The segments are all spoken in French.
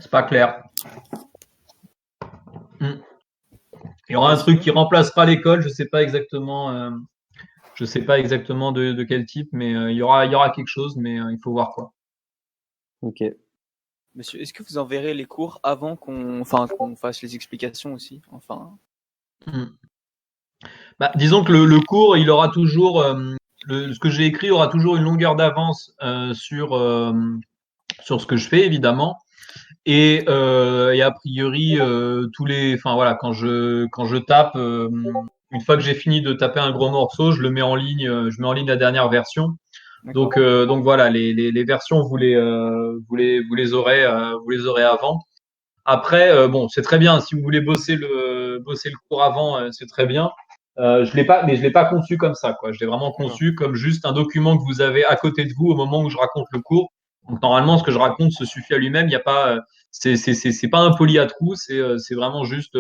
C'est pas clair. Il y aura un truc qui remplacera l'école, je sais pas exactement de quel type, mais il y aura quelque chose, mais il faut voir quoi. Ok. Monsieur, est-ce que vous enverrez les cours avant qu'on fasse les explications aussi? Bah, disons que le cours, il aura toujours ce que j'ai écrit aura toujours une longueur d'avance sur ce que je fais évidemment. Et a priori, quand je tape, une fois que j'ai fini de taper un gros morceau, je le mets en ligne, je mets en ligne la dernière version. Donc voilà, les versions vous les aurez avant. Après, bon, c'est très bien. Si vous voulez bosser le cours avant, c'est très bien. Je l'ai pas conçu comme ça, quoi. Je l'ai vraiment conçu comme juste un document que vous avez à côté de vous au moment où je raconte le cours. Donc normalement, ce que je raconte se suffit à lui-même. Il y a pas, c'est pas un poly à trous. C'est vraiment juste,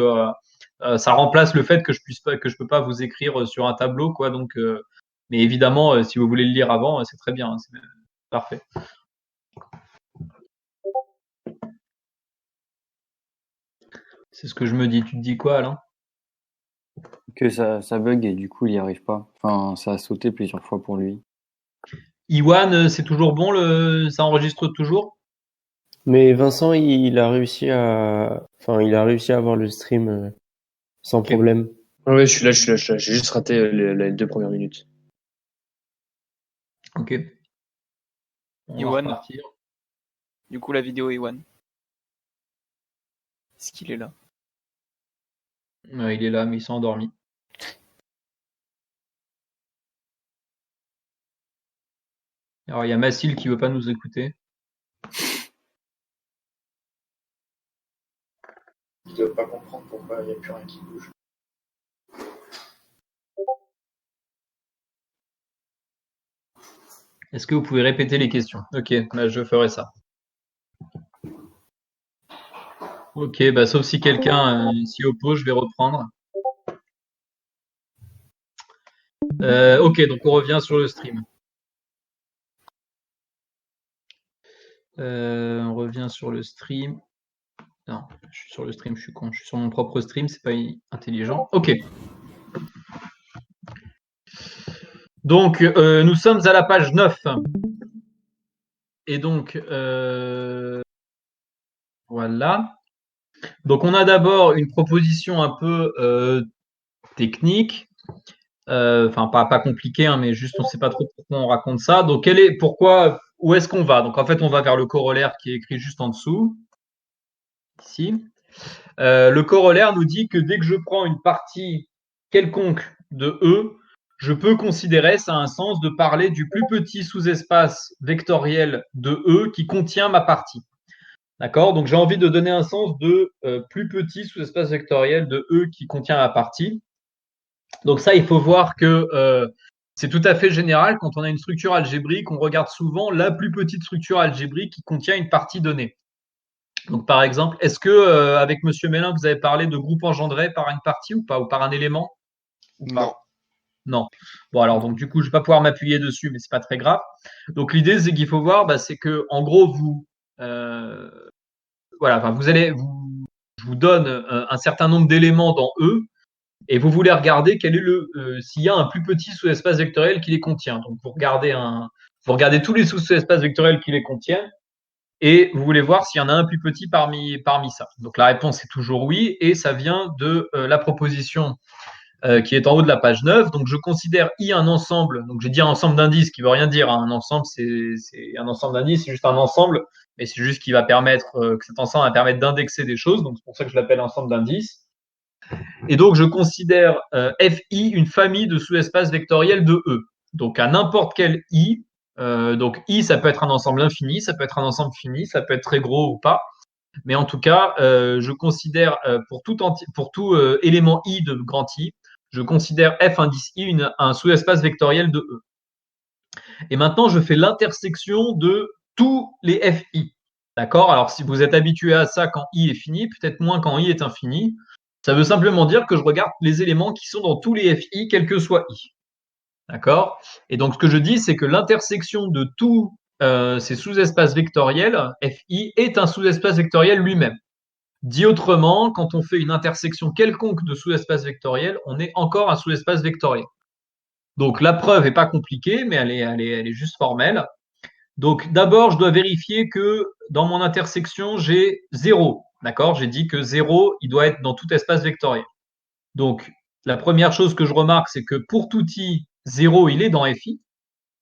ça remplace le fait que je peux pas vous écrire sur un tableau, quoi. Donc, mais évidemment, si vous voulez le lire avant, c'est très bien. C'est parfait. C'est ce que je me dis. Tu te dis quoi, Alain? Que ça bug et du coup il n'y arrive pas. Enfin, ça a sauté plusieurs fois pour lui. Iwan, c'est toujours bon, ça enregistre toujours? Mais Vincent, il a réussi à avoir le stream sans problème. Ouais, je suis là. J'ai juste raté les 2 premières minutes. Ok. Iwan. Du coup, la vidéo Iwan. Est-ce qu'il est là? Il est là, mais il s'est endormi. Alors, il y a Massil qui veut pas nous écouter. Il ne doit pas comprendre pourquoi il n'y a plus rien qui bouge. Est-ce que vous pouvez répéter les questions? Ok, bah, je ferai ça. Ok, bah, sauf si quelqu'un s'y oppose, je vais reprendre. Ok, donc on revient sur le stream. On revient sur le stream. Non, je suis sur le stream, je suis con. Je suis sur mon propre stream, c'est pas intelligent. Ok. Donc, nous sommes à la page 9. Et donc, voilà. Donc, on a d'abord une proposition un peu technique. Enfin, pas compliquée, hein, mais juste on ne sait pas trop pourquoi on raconte ça. Donc, où est-ce qu'on va? Donc, en fait, on va vers le corollaire qui est écrit juste en dessous. Ici. Le corollaire nous dit que dès que je prends une partie quelconque de E, je peux considérer, ça a un sens, de parler du plus petit sous-espace vectoriel de E qui contient ma partie. D'accord? Donc j'ai envie de donner un sens de plus petit sous-espace vectoriel de E qui contient ma partie. Donc ça, il faut voir que c'est tout à fait général. Quand on a une structure algébrique, on regarde souvent la plus petite structure algébrique qui contient une partie donnée. Donc par exemple, est-ce que avec Monsieur Mélin, vous avez parlé de groupe engendré par une partie ou pas, ou par un élément? Ou pas? Non. Bon alors donc du coup je vais pas pouvoir m'appuyer dessus, mais c'est pas très grave. Donc l'idée c'est qu'il faut voir, c'est que en gros voilà, enfin je vous donne un certain nombre d'éléments dans E et vous voulez regarder quel est s'il y a un plus petit sous-espace vectoriel qui les contient. Donc vous regardez tous les sous-espaces vectoriels qui les contiennent et vous voulez voir s'il y en a un plus petit parmi ça. Donc la réponse est toujours oui et ça vient de la proposition qui est en haut de la page 9. Donc, je considère I un ensemble. Donc, j'ai dit un ensemble d'indices qui ne veut rien dire. Hein. Un ensemble, c'est un ensemble d'indices, c'est juste un ensemble, mais c'est juste qu'il va permettre, que cet ensemble va permettre d'indexer des choses. Donc, c'est pour ça que je l'appelle ensemble d'indices. Et donc, je considère FI une famille de sous-espaces vectoriels de E. Donc, à n'importe quel I, donc I, ça peut être un ensemble infini, ça peut être un ensemble fini, ça peut être très gros ou pas. Mais en tout cas, je considère pour tout élément I de grand I, je considère F indice I un sous-espace vectoriel de E. Et maintenant, je fais l'intersection de tous les FI. D'accord? Alors, si vous êtes habitué à ça quand I est fini, peut-être moins quand I est infini, ça veut simplement dire que je regarde les éléments qui sont dans tous les FI, quel que soit I. D'accord? Et donc, ce que je dis, c'est que l'intersection de tous ces sous-espaces vectoriels, FI est un sous-espace vectoriel lui-même. Dit autrement, quand on fait une intersection quelconque de sous-espaces vectoriels, on est encore un sous-espace vectoriel. Donc la preuve n'est pas compliquée, mais elle est juste formelle. Donc d'abord, je dois vérifier que dans mon intersection, j'ai 0. D'accord? J'ai dit que 0, il doit être dans tout espace vectoriel. Donc la première chose que je remarque, c'est que pour tout i, 0, il est dans FI.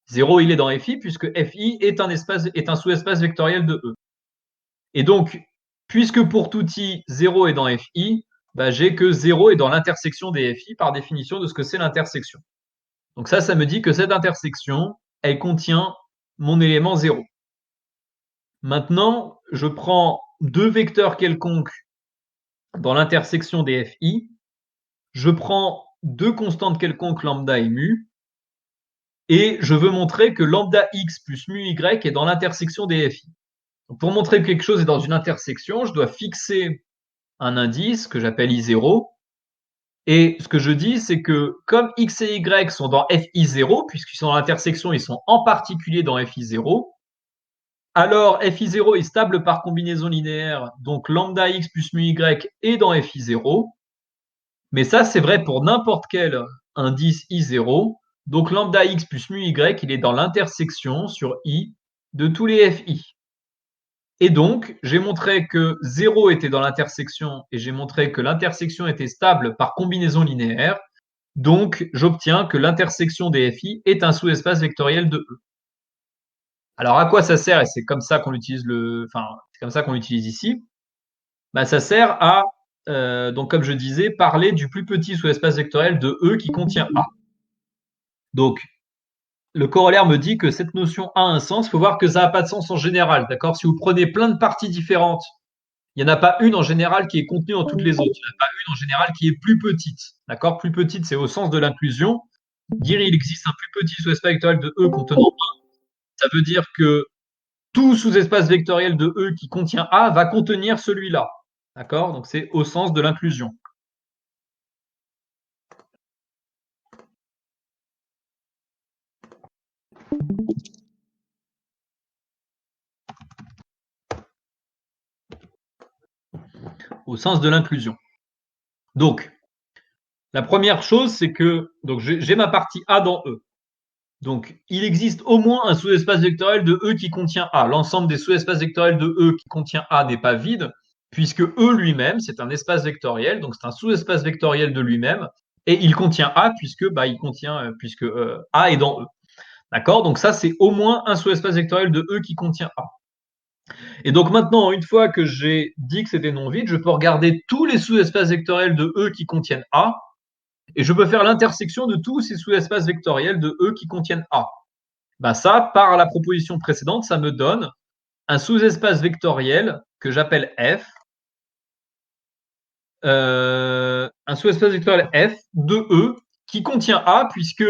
0, il est dans FI puisque FI est un sous-espace vectoriel de E. Et donc, puisque pour tout i, 0 est dans FI, bah, j'ai que 0 est dans l'intersection des FI par définition de ce que c'est l'intersection. Donc ça me dit que cette intersection, elle contient mon élément 0. Maintenant, je prends deux vecteurs quelconques dans l'intersection des FI. Je prends deux constantes quelconques lambda et mu. Et je veux montrer que lambda x plus mu y est dans l'intersection des FI. Donc pour montrer que quelque chose est dans une intersection, je dois fixer un indice que j'appelle I0. Et ce que je dis, c'est que comme x et y sont dans FI0, puisqu'ils sont dans l'intersection, ils sont en particulier dans FI0, alors FI0 est stable par combinaison linéaire, donc lambda x plus mu y est dans FI0. Mais ça, c'est vrai pour n'importe quel indice I0. Donc lambda x plus mu y, il est dans l'intersection sur I de tous les FI. Et donc, j'ai montré que 0 était dans l'intersection et j'ai montré que l'intersection était stable par combinaison linéaire. Donc, j'obtiens que l'intersection des FI est un sous-espace vectoriel de E. Alors, à quoi ça sert? Et c'est comme ça qu'on l'utilise c'est comme ça qu'on l'utilise ici. Bah, ça sert à, donc comme je disais, parler du plus petit sous-espace vectoriel de E qui contient A. Donc, le corollaire me dit que cette notion a un sens. Il faut voir que ça n'a pas de sens en général. D'accord? Si vous prenez plein de parties différentes, il n'y en a pas une en général qui est contenue dans toutes les autres. Il n'y en a pas une en général qui est plus petite. D'accord? Plus petite, c'est au sens de l'inclusion. Dire il existe un plus petit sous-espace vectoriel de E contenant A, ça veut dire que tout sous-espace vectoriel de E qui contient A va contenir celui-là. D'accord? Donc c'est au sens de l'inclusion. Au sens de l'inclusion. Donc, la première chose, c'est que donc j'ai ma partie A dans E. Donc, il existe au moins un sous-espace vectoriel de E qui contient A. L'ensemble des sous-espaces vectoriels de E qui contient A n'est pas vide, puisque E lui-même, c'est un espace vectoriel, donc c'est un sous-espace vectoriel de lui-même, et il contient A puisque A est dans E. D'accord? Donc ça, c'est au moins un sous-espace vectoriel de E qui contient A. Et donc maintenant, une fois que j'ai dit que c'était non vide, je peux regarder tous les sous-espaces vectoriels de E qui contiennent A, et je peux faire l'intersection de tous ces sous-espaces vectoriels de E qui contiennent A. Ben ça, par la proposition précédente, ça me donne un sous-espace vectoriel que j'appelle F, un sous-espace vectoriel F de E qui contient A puisque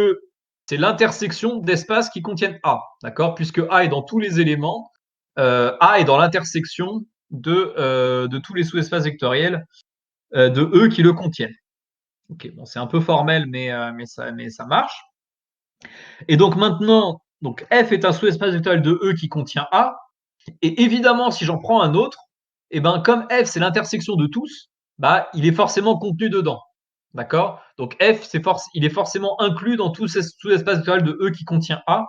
c'est l'intersection d'espaces qui contiennent A, d'accord? Puisque A est dans tous les éléments, A est dans l'intersection de tous les sous-espaces vectoriels de E qui le contiennent. Ok, bon, c'est un peu formel, mais ça marche. Et donc maintenant, donc F est un sous-espace vectoriel de E qui contient A. Et évidemment, si j'en prends un autre, et ben comme F c'est l'intersection de tous, bah il est forcément contenu dedans. D'accord? Donc F il est forcément inclus dans tout sous-espace vectoriel de E qui contient A.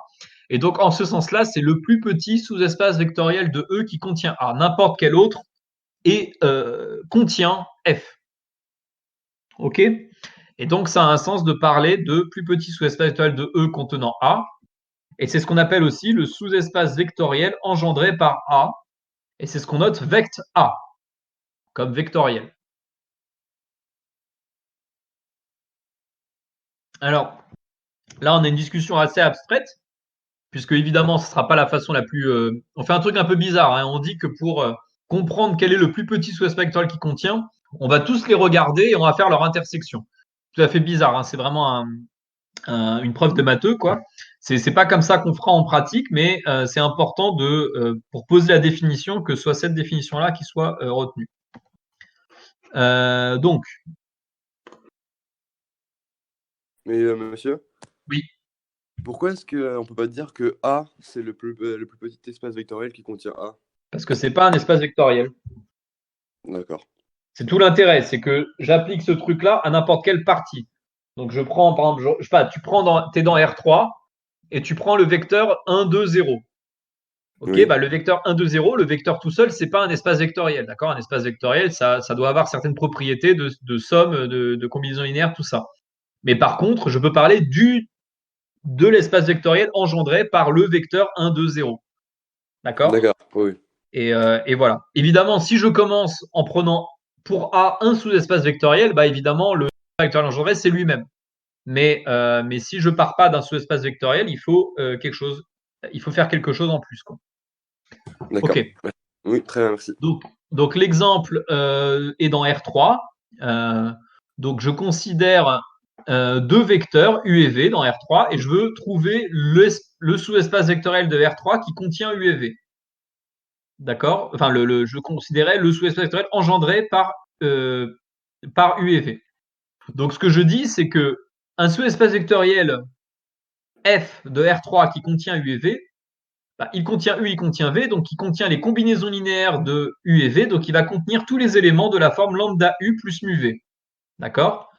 Et donc en ce sens-là, c'est le plus petit sous-espace vectoriel de E qui contient A. N'importe quel autre et contient F. Ok? Et donc ça a un sens de parler de plus petit sous-espace vectoriel de E contenant A. Et c'est ce qu'on appelle aussi le sous-espace vectoriel engendré par A. Et c'est ce qu'on note vect A, comme vectoriel. Alors, là, on a une discussion assez abstraite, puisque évidemment, ce ne sera pas la façon la plus... On fait un truc un peu bizarre. Hein. On dit que pour comprendre quel est le plus petit sous-espace vectoriel qui contient, on va tous les regarder et on va faire leur intersection. Tout à fait bizarre. Hein. C'est vraiment une preuve de matheux, quoi. C'est pas comme ça qu'on fera en pratique, mais c'est important pour poser la définition, que ce soit cette définition-là qui soit retenue. Donc. Mais monsieur? Oui. Pourquoi est-ce qu'on peut pas dire que A, c'est le plus petit espace vectoriel qui contient A? Parce que c'est pas un espace vectoriel. D'accord. C'est tout l'intérêt, c'est que j'applique ce truc-là à n'importe quelle partie. Donc je prends, par exemple, je sais pas, t'es dans R3 et tu prends le vecteur 1, 2, 0. Ok, Oui. bah le vecteur 1, 2, 0, le vecteur tout seul, c'est pas un espace vectoriel. D'accord? Un espace vectoriel, ça doit avoir certaines propriétés de somme, de combinaison linéaire, tout ça. Mais par contre, je peux parler de l'espace vectoriel engendré par le vecteur 1, 2, 0. D'accord? D'accord, oui. Et voilà. Évidemment, si je commence en prenant pour A un sous-espace vectoriel, bah évidemment, le vectoriel engendré, c'est lui-même. Mais si je pars pas d'un sous-espace vectoriel, il faut faire quelque chose en plus, quoi. D'accord. Ok. Oui, très bien, merci. Donc l'exemple est dans R3. Donc je considère deux vecteurs U et V dans R3 et je veux trouver le sous-espace vectoriel de R3 qui contient U et V. D'accord? Enfin, je considérais le sous-espace vectoriel engendré par U et V. Donc ce que je dis, c'est que un sous-espace vectoriel F de R3 qui contient U et V, bah, il contient U, il contient V, donc il contient les combinaisons linéaires de U et V, donc il va contenir tous les éléments de la forme lambda U plus mu V. D'accord?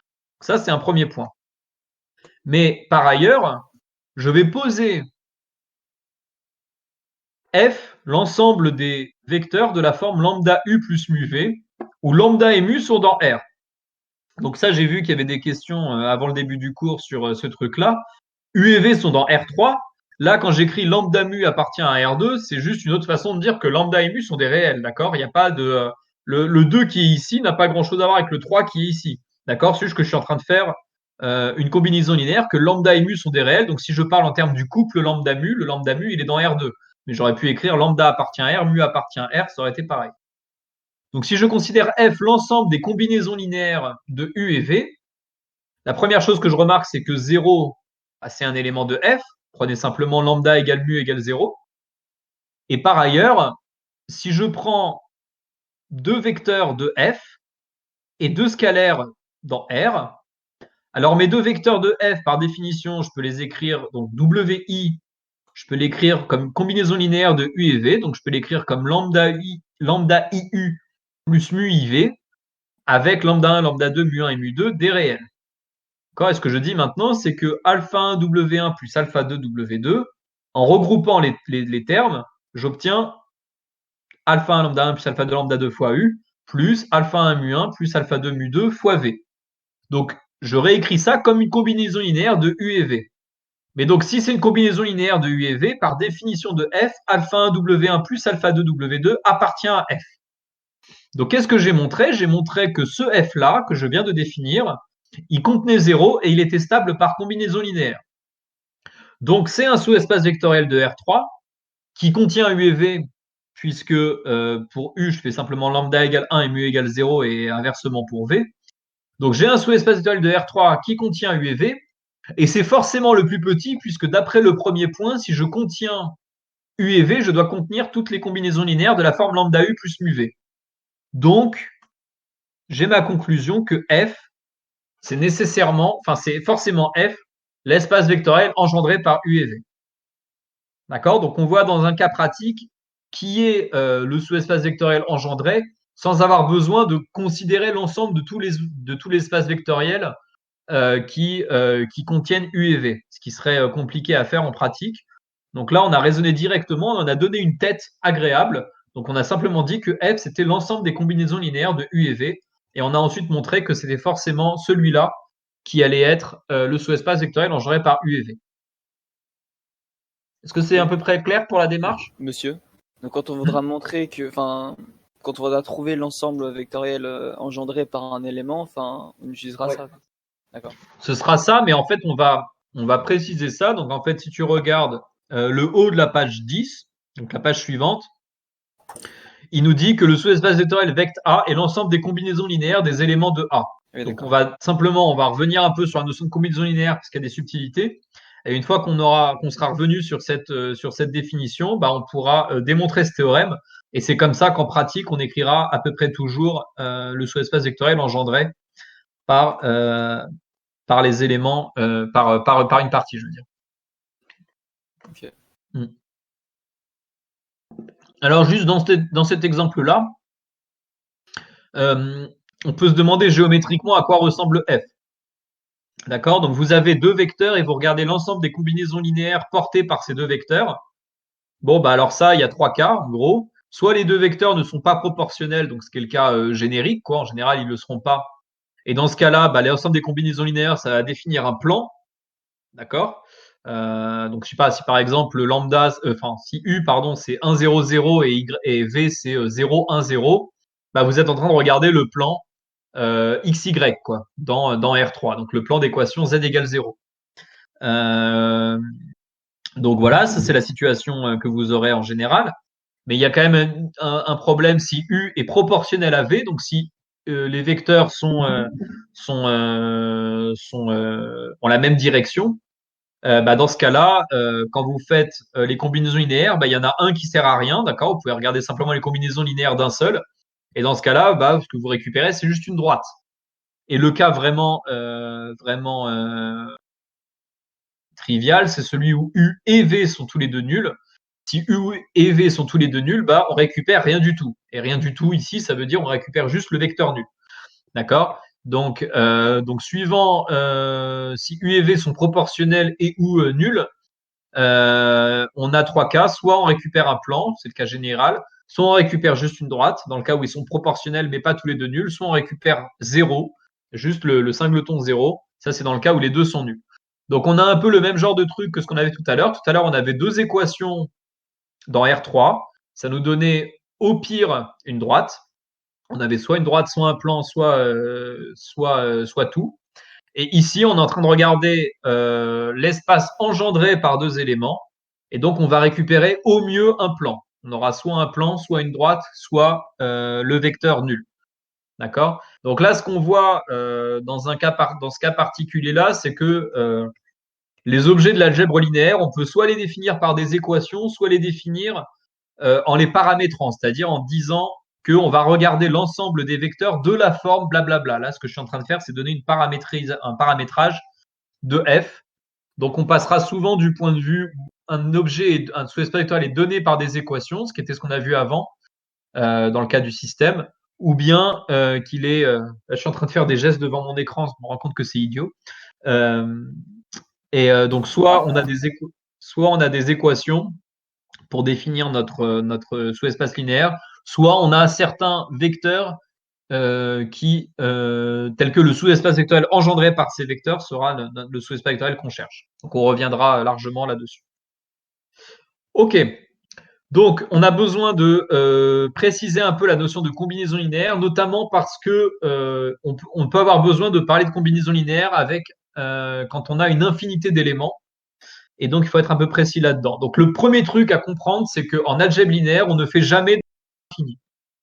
Ça, c'est un premier point. Mais par ailleurs, je vais poser F, l'ensemble des vecteurs de la forme lambda U plus mu V, où lambda et mu sont dans R. Donc ça, j'ai vu qu'il y avait des questions avant le début du cours sur ce truc-là. U et V sont dans R3. Là, quand j'écris lambda mu appartient à R2, c'est juste une autre façon de dire que lambda et mu sont des réels, d'accord? Il n'y a pas de le 2 qui est ici n'a pas grand-chose à voir avec le 3 qui est ici, d'accord? C'est juste que je suis en train de faire une combinaison linéaire que lambda et mu sont des réels. Donc si je parle en termes du couple lambda mu, le lambda mu il est dans R2. Mais j'aurais pu écrire lambda appartient à R, mu appartient à R, ça aurait été pareil. Donc si je considère F l'ensemble des combinaisons linéaires de U et V, la première chose que je remarque, c'est que 0, c'est un élément de F. Prenez simplement lambda égale mu égale 0. Et par ailleurs, si je prends deux vecteurs de F et deux scalaires dans R, alors mes deux vecteurs de F, par définition, je peux les écrire, donc WI, je peux l'écrire comme combinaison linéaire de U et V, donc je peux l'écrire comme lambda IU plus mu IV, avec lambda 1, lambda 2, mu 1 et mu 2, des réels. Et ce que je dis maintenant, c'est que alpha 1 W1 plus alpha 2 W2, en regroupant les termes, j'obtiens alpha 1 lambda 1 plus alpha 2 lambda 2 fois U, plus alpha 1 mu 1 plus alpha 2 mu 2 fois V. Donc, je réécris ça comme une combinaison linéaire de U et V. Mais donc, si c'est une combinaison linéaire de U et V, par définition de F, alpha 1 W1 plus alpha 2 W2 appartient à F. Donc, qu'est-ce que j'ai montré? J'ai montré que ce F-là, que je viens de définir, il contenait 0 et il était stable par combinaison linéaire. Donc, c'est un sous-espace vectoriel de R3 qui contient U et V, puisque pour U, je fais simplement lambda égale 1 et mu égale 0 et inversement pour V. Donc, j'ai un sous-espace vectoriel de R3 qui contient U et V, et c'est forcément le plus petit, puisque d'après le premier point, si je contiens U et V, je dois contenir toutes les combinaisons linéaires de la forme lambda U plus mu V. Donc, j'ai ma conclusion que F, c'est forcément F, l'espace vectoriel engendré par U et V. D'accord? Donc, on voit dans un cas pratique qui est le sous-espace vectoriel engendré sans avoir besoin de considérer l'ensemble de tous les espaces vectoriels qui contiennent U et V, ce qui serait compliqué à faire en pratique. Donc là, on a raisonné directement, on en a donné une tête agréable. Donc, on a simplement dit que F, c'était l'ensemble des combinaisons linéaires de U et V. Et on a ensuite montré que c'était forcément celui-là qui allait être le sous-espace vectoriel engendré par U et V. Est-ce que c'est à peu près clair pour la démarche? Monsieur, donc quand on voudra montrer que, quand on voudra trouver l'ensemble vectoriel engendré par un élément, on utilisera ça. D'accord. Ce sera ça, mais en fait, on va préciser ça. Donc, en fait, si tu regardes le haut de la page 10, donc la page suivante, il nous dit que le sous-espace vectoriel vect A est l'ensemble des combinaisons linéaires des éléments de A. Oui, donc, on va revenir un peu sur la notion de combinaison linéaire parce qu'il y a des subtilités. Et une fois qu'on sera revenu sur cette définition, on pourra démontrer ce théorème. Et c'est comme ça qu'en pratique, on écrira à peu près toujours le sous-espace vectoriel engendré par les éléments, par une partie, je veux dire. Ok. Alors, juste dans cet exemple-là, on peut se demander géométriquement à quoi ressemble f. D'accord? Donc, vous avez deux vecteurs et vous regardez l'ensemble des combinaisons linéaires portées par ces deux vecteurs. Bon, bah alors ça, il y a trois cas, en gros. Soit les deux vecteurs ne sont pas proportionnels, donc ce qui est le cas générique, quoi. En général, ils ne le seront pas. Et dans ce cas-là, bah, l'ensemble des combinaisons linéaires, ça va définir un plan. D'accord? Donc, je sais pas, si par exemple, lambda, si U, pardon, c'est 1, 0, 0 et V, c'est 0, 1, 0, bah, vous êtes en train de regarder le plan XY, quoi, dans R3. Donc, le plan d'équation Z égale 0. Donc, voilà, ça, c'est la situation que vous aurez en général. Mais il y a quand même un problème si U est proportionnel à V, donc si les vecteurs ont la même direction, bah dans ce cas-là, quand vous faites les combinaisons linéaires, bah, il y en a un qui sert à rien, d'accord? Vous pouvez regarder simplement les combinaisons linéaires d'un seul. Et dans ce cas-là, bah, ce que vous récupérez, c'est juste une droite. Et le cas vraiment trivial, c'est celui où U et V sont tous les deux nuls. Si U et V sont tous les deux nuls, bah, on récupère rien du tout. Et rien du tout ici, ça veut dire on récupère juste le vecteur nul. D'accord? Donc suivant si U et V sont proportionnels et ou nuls, on a trois cas. Soit on récupère un plan, c'est le cas général. Soit on récupère juste une droite, dans le cas où ils sont proportionnels mais pas tous les deux nuls. Soit on récupère 0, juste le singleton 0. Ça, c'est dans le cas où les deux sont nuls. Donc on a un peu le même genre de truc que ce qu'on avait tout à l'heure. Tout à l'heure, on avait deux équations dans R3. Ça nous donnait au pire une droite. On avait soit une droite, soit un plan, soit tout. Et ici, on est en train de regarder l'espace engendré par deux éléments. Et donc, on va récupérer au mieux un plan. On aura soit un plan, soit une droite, soit le vecteur nul. D'accord? Donc là, ce qu'on voit dans ce cas particulier-là, c'est que les objets de l'algèbre linéaire, on peut soit les définir par des équations, soit les définir en les paramétrant, c'est-à-dire en disant qu'on va regarder l'ensemble des vecteurs de la forme blablabla. Là, ce que je suis en train de faire, c'est donner un paramétrage de f. Donc, on passera souvent du point de vue où un objet, un sous-espace vectoriel est donné par des équations, ce qui était ce qu'on a vu avant dans le cas du système, ou bien qu'il est. Je suis en train de faire des gestes devant mon écran, je me rends compte que c'est idiot. Donc, soit on a des équations pour définir notre sous-espace linéaire, soit on a certains vecteurs tels que le sous-espace vectoriel engendré par ces vecteurs sera le sous-espace vectoriel qu'on cherche. Donc on reviendra largement là-dessus. Ok, donc on a besoin de préciser un peu la notion de combinaison linéaire, notamment parce que on peut avoir besoin de parler de combinaison linéaire quand on a une infinité d'éléments. Et donc, il faut être un peu précis là-dedans. Donc, le premier truc à comprendre, c'est qu'en algèbre linéaire, on ne fait jamais d'infini.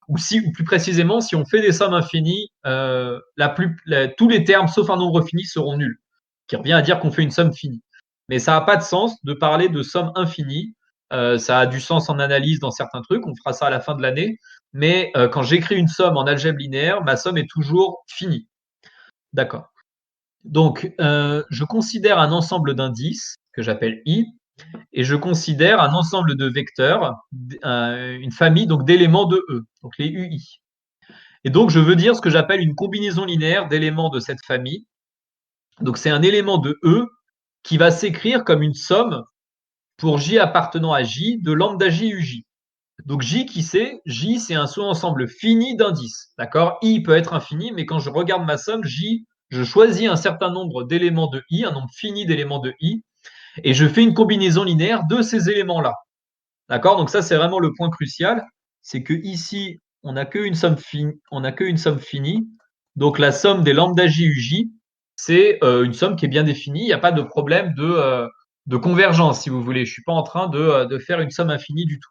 Ou plus précisément, si on fait des sommes infinies, tous les termes, sauf un nombre fini, seront nuls. Qui revient à dire qu'on fait une somme finie. Mais ça n'a pas de sens de parler de somme infinie. Ça a du sens en analyse dans certains trucs. On fera ça à la fin de l'année. Mais quand j'écris une somme en algèbre linéaire, ma somme est toujours finie. D'accord. Donc, je considère un ensemble d'indices que j'appelle I, et je considère un ensemble de vecteurs, une famille donc d'éléments de E, donc les UI. Et donc, je veux dire ce que j'appelle une combinaison linéaire d'éléments de cette famille. Donc, c'est un élément de E qui va s'écrire comme une somme pour J appartenant à J de lambda J UJ. Donc, J, qui c'est? J, c'est un sous-ensemble fini d'indices. D'accord? I peut être infini, mais quand je regarde ma somme, J, je choisis un certain nombre d'éléments de I, un nombre fini d'éléments de I, et je fais une combinaison linéaire de ces éléments-là. D'accord? Donc ça, c'est vraiment le point crucial. C'est que ici, on n'a qu'une somme finie. Donc la somme des lambda J UJ, c'est une somme qui est bien définie. Il n'y a pas de problème de convergence, si vous voulez. Je ne suis pas en train de faire une somme infinie du tout.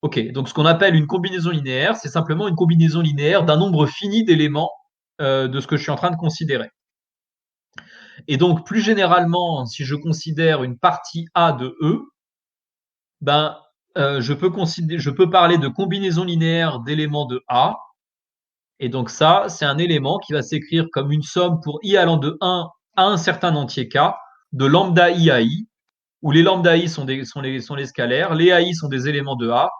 Ok, donc ce qu'on appelle une combinaison linéaire, c'est simplement une combinaison linéaire d'un nombre fini d'éléments de ce que je suis en train de considérer. Et donc, plus généralement, si je considère une partie A de E, je peux parler de combinaison linéaire d'éléments de A. Et donc ça, c'est un élément qui va s'écrire comme une somme pour I allant de 1 à un certain entier K, de lambda I à I. où les lambda i sont les scalaires, les AI sont des éléments de A,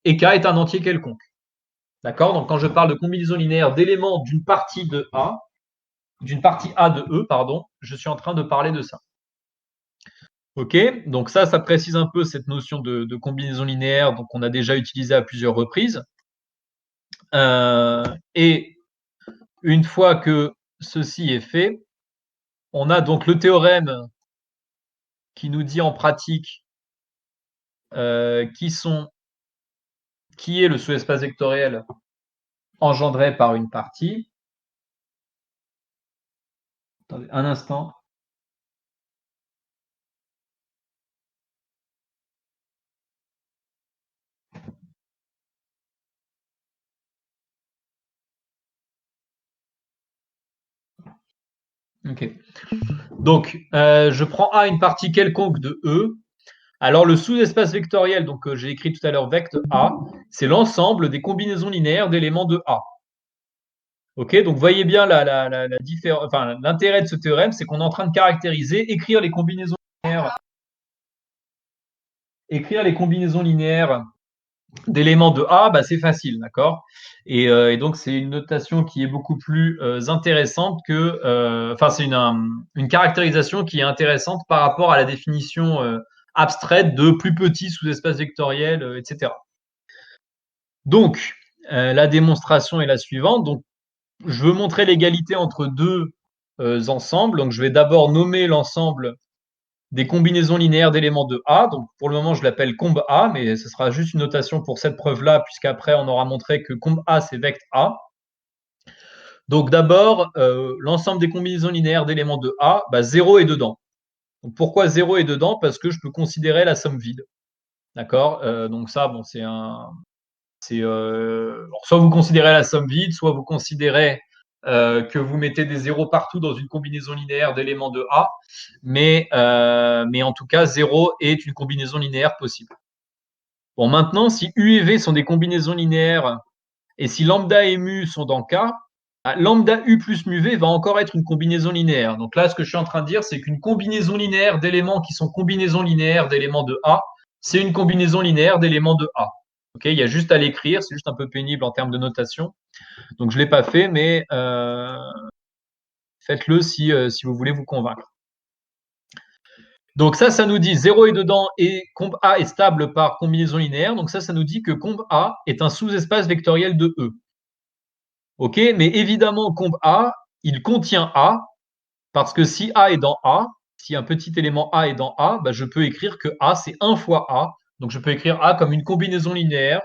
et K est un entier quelconque. D'accord? Donc, quand je parle de combinaison linéaire d'éléments d'une partie de A, d'une partie A de E, pardon, je suis en train de parler de ça. Ok? Donc ça précise un peu cette notion de combinaison linéaire, donc on a déjà utilisé à plusieurs reprises. Et une fois que ceci est fait, on a donc le théorème qui nous dit en pratique qui est le sous-espace vectoriel engendré par une partie. Attendez un instant. Ok. Donc, je prends A une partie quelconque de E. Alors, le sous-espace vectoriel, donc j'ai écrit tout à l'heure vect A, c'est l'ensemble des combinaisons linéaires d'éléments de A. Ok, donc voyez bien la différence. Enfin, l'intérêt de ce théorème, c'est qu'on est en train de caractériser, écrire les combinaisons linéaires d'éléments de A, bah, c'est facile, d'accord. Et donc c'est une notation qui est beaucoup plus intéressante que, enfin c'est une caractérisation qui est intéressante par rapport à la définition abstraite de plus petits sous-espaces vectoriels, etc. Donc la démonstration est la suivante. Donc je veux montrer l'égalité entre deux ensembles. Donc je vais d'abord nommer l'ensemble des combinaisons linéaires d'éléments de A. Donc, pour le moment, je l'appelle comb A, mais ce sera juste une notation pour cette preuve-là, puisqu'après, on aura montré que comb A, c'est vect A. Donc, d'abord, l'ensemble des combinaisons linéaires d'éléments de A, 0 est dedans. Donc, pourquoi 0 est dedans? Parce que je peux considérer la somme vide. D'accord? Donc, ça, bon, soit vous considérez la somme vide, soit vous considérez que vous mettez des zéros partout dans une combinaison linéaire d'éléments de A, mais en tout cas, 0 est une combinaison linéaire possible. Bon, maintenant, si U et V sont des combinaisons linéaires et si lambda et mu sont dans K, lambda U plus mu V va encore être une combinaison linéaire. Donc là, ce que je suis en train de dire, c'est qu'une combinaison linéaire d'éléments qui sont combinaisons linéaires d'éléments de A, c'est une combinaison linéaire d'éléments de A. Okay, il y a juste à l'écrire, c'est juste un peu pénible en termes de notation. Donc je ne l'ai pas fait, mais faites-le si vous voulez vous convaincre. Donc ça nous dit 0 est dedans et comb A est stable par combinaison linéaire. Donc ça nous dit que comb A est un sous-espace vectoriel de E. Ok, mais évidemment, comb A, il contient A, parce que si A est dans A, si un petit élément A est dans A, je peux écrire que A, c'est 1 fois A. Donc je peux écrire A comme une combinaison linéaire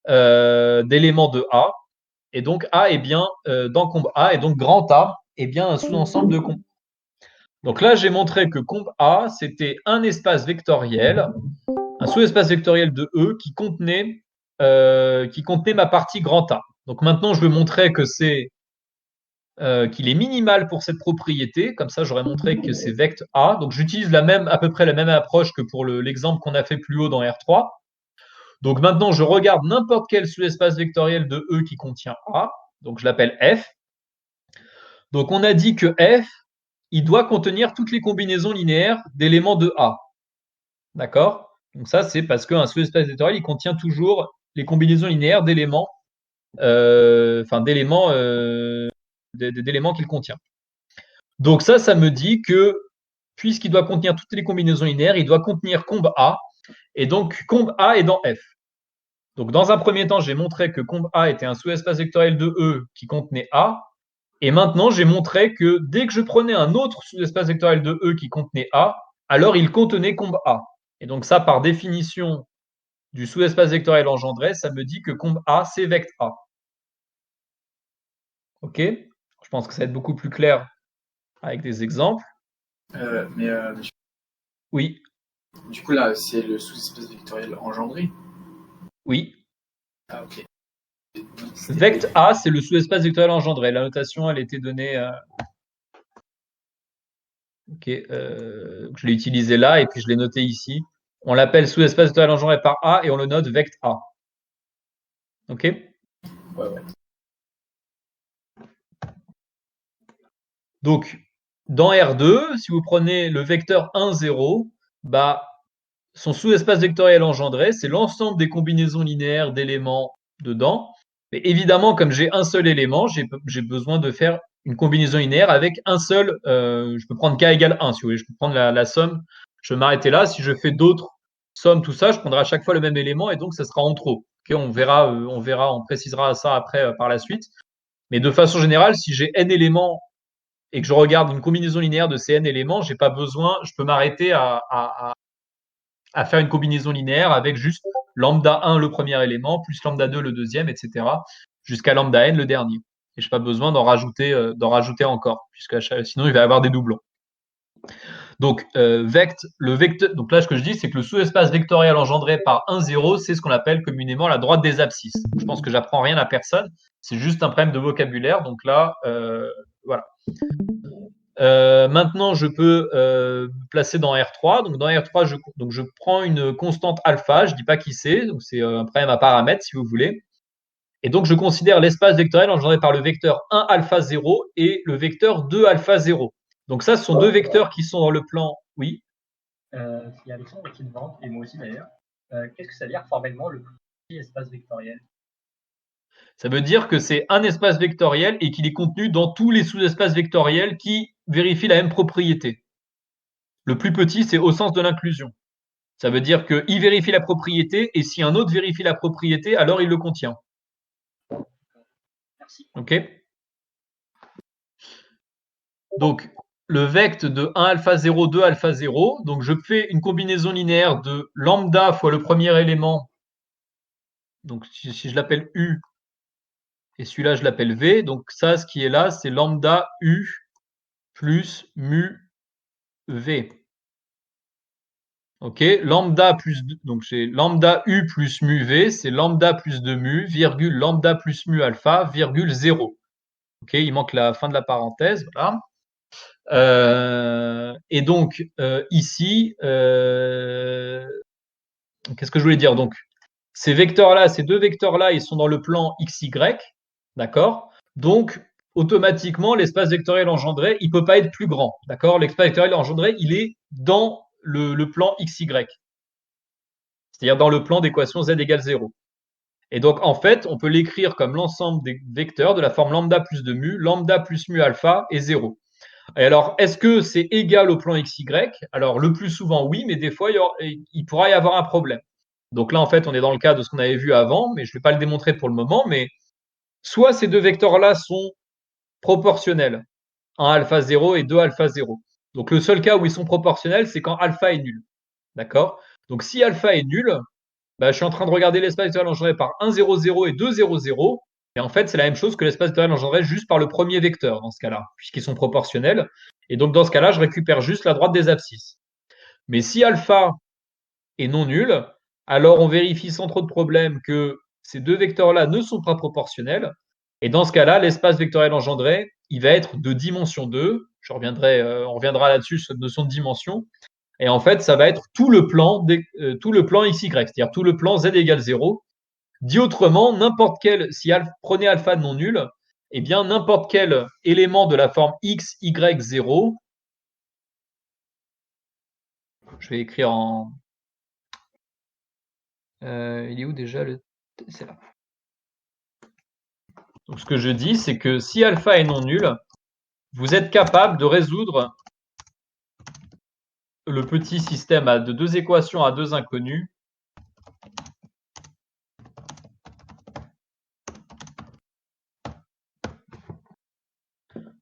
d'éléments de A. Et donc A est bien dans comb A, et donc grand A est bien un sous-ensemble de comb. Donc là, j'ai montré que comb A, c'était un espace vectoriel, un sous-espace vectoriel de E qui contenait ma partie grand A. Donc maintenant, je veux montrer que qu'il est minimal pour cette propriété. Comme ça, j'aurais montré que c'est vect A. Donc j'utilise à peu près la même approche que pour l'exemple qu'on a fait plus haut dans R3. Donc maintenant, je regarde n'importe quel sous-espace vectoriel de E qui contient A. Donc je l'appelle F. Donc on a dit que F, il doit contenir toutes les combinaisons linéaires d'éléments de A. D'accord? Donc ça, c'est parce qu'un sous-espace vectoriel, il contient toujours les combinaisons linéaires d'éléments, d'éléments qu'il contient. Donc ça me dit que puisqu'il doit contenir toutes les combinaisons linéaires, il doit contenir comb A, et donc comb A est dans F. Donc dans un premier temps, j'ai montré que comb A était un sous-espace vectoriel de E qui contenait A, et maintenant j'ai montré que dès que je prenais un autre sous-espace vectoriel de E qui contenait A, alors il contenait comb A. Et donc ça, par définition du sous-espace vectoriel engendré, ça me dit que comb A, c'est vect A. Ok? Je pense que ça va être beaucoup plus clair avec des exemples. Oui. Du coup, là, c'est le sous-espace vectoriel engendré. Oui. Ah, ok. Vect A, c'est le sous-espace vectoriel engendré. La notation, elle était donnée. Ok. Je l'ai utilisé là et puis je l'ai noté ici. On l'appelle sous-espace vectoriel engendré par A et on le note vect A. Ok? Ouais. Donc, dans R2, si vous prenez le vecteur 1, 0, bah, son sous-espace vectoriel engendré, c'est l'ensemble des combinaisons linéaires d'éléments dedans. Mais évidemment, comme j'ai un seul élément, j'ai besoin de faire une combinaison linéaire avec un seul. Je peux prendre k égale 1, si vous voulez. Je peux prendre la somme. Je vais m'arrêter là. Si je fais d'autres sommes, tout ça, je prendrai à chaque fois le même élément et donc ça sera en trop. Okay, on verra, on précisera ça après par la suite. Mais de façon générale, si j'ai n éléments et que je regarde une combinaison linéaire de ces n éléments, j'ai pas besoin, je peux m'arrêter à faire une combinaison linéaire avec juste lambda 1 le premier élément, plus lambda 2 le deuxième, etc., jusqu'à lambda n le dernier. Et je n'ai pas besoin d'en rajouter encore, puisque sinon il va y avoir des doublons. Donc, le vecteur, donc là, ce que je dis, c'est que le sous-espace vectoriel engendré par 1, 0, c'est ce qu'on appelle communément la droite des abscisses. Je pense que j'apprends rien à personne. C'est juste un problème de vocabulaire. Donc là, voilà. Maintenant, je peux me placer dans R3. Donc, dans R3, je prends une constante alpha. Je dis pas qui c'est. Donc, c'est un problème à paramètres, si vous voulez. Et donc, je considère l'espace vectoriel engendré par le vecteur 1 alpha 0 et le vecteur 2 alpha 0. Donc, ça, ce sont deux vecteurs qui sont dans le plan. Oui. Si Alexandre qui demande, et moi aussi d'ailleurs, qu'est-ce que ça veut dire formellement le petit espace vectoriel? Ça veut dire que c'est un espace vectoriel et qu'il est contenu dans tous les sous-espaces vectoriels qui vérifient la même propriété. Le plus petit, c'est au sens de l'inclusion. Ça veut dire qu'il vérifie la propriété et si un autre vérifie la propriété, alors il le contient. Merci. OK. Donc, le vect de 1 alpha 0, 2 alpha 0. Donc, je fais une combinaison linéaire de lambda fois le premier élément. Donc, si je l'appelle U, et celui-là, je l'appelle V. Donc, ça, ce qui est là, c'est lambda U plus mu V. OK, lambda plus, donc j'ai lambda U plus mu V, c'est lambda plus 2 mu, virgule lambda plus mu alpha, virgule 0. OK, il manque la fin de la parenthèse, voilà. Et donc, ici, qu'est-ce que je voulais dire? Donc, ces vecteurs-là, ces deux vecteurs-là, ils sont dans le plan XY, d'accord? Donc, automatiquement, l'espace vectoriel engendré, il peut pas être plus grand, d'accord? L'espace vectoriel engendré, il est dans le plan XY, c'est-à-dire dans le plan d'équation z égale 0. Et donc, en fait, on peut l'écrire comme l'ensemble des vecteurs de la forme lambda plus 2 mu, lambda plus mu alpha et 0. Et alors, est-ce que c'est égal au plan XY? Alors, le plus souvent, oui, mais des fois, il pourra y avoir un problème. Donc là, en fait, on est dans le cas de ce qu'on avait vu avant, mais je ne vais pas le démontrer pour le moment, mais soit ces deux vecteurs-là sont proportionnels, 1 alpha 0 et 2 alpha 0. Donc, le seul cas où ils sont proportionnels, c'est quand alpha est nul. D'accord? Donc, si alpha est nul, bah, je suis en train de regarder l'espace vectoriel engendré par 1, 0, 0 et 2, 0, 0. Et en fait, c'est la même chose que l'espace vectoriel engendré juste par le premier vecteur dans ce cas-là, puisqu'ils sont proportionnels. Et donc, dans ce cas-là, je récupère juste la droite des abscisses. Mais si alpha est non nul, alors on vérifie sans trop de problème que ces deux vecteurs-là ne sont pas proportionnels. Et dans ce cas-là, l'espace vectoriel engendré, il va être de dimension 2. On reviendra là-dessus sur cette notion de dimension. Et en fait, ça va être tout le plan XY, c'est-à-dire tout le plan Z égale 0. Dit autrement, prenez alpha non nul, eh bien, n'importe quel élément de la forme x, y, 0, je vais écrire en... il est où déjà c'est là. Donc, ce que je dis, c'est que si alpha est non nul, vous êtes capable de résoudre le petit système de deux équations à deux inconnus.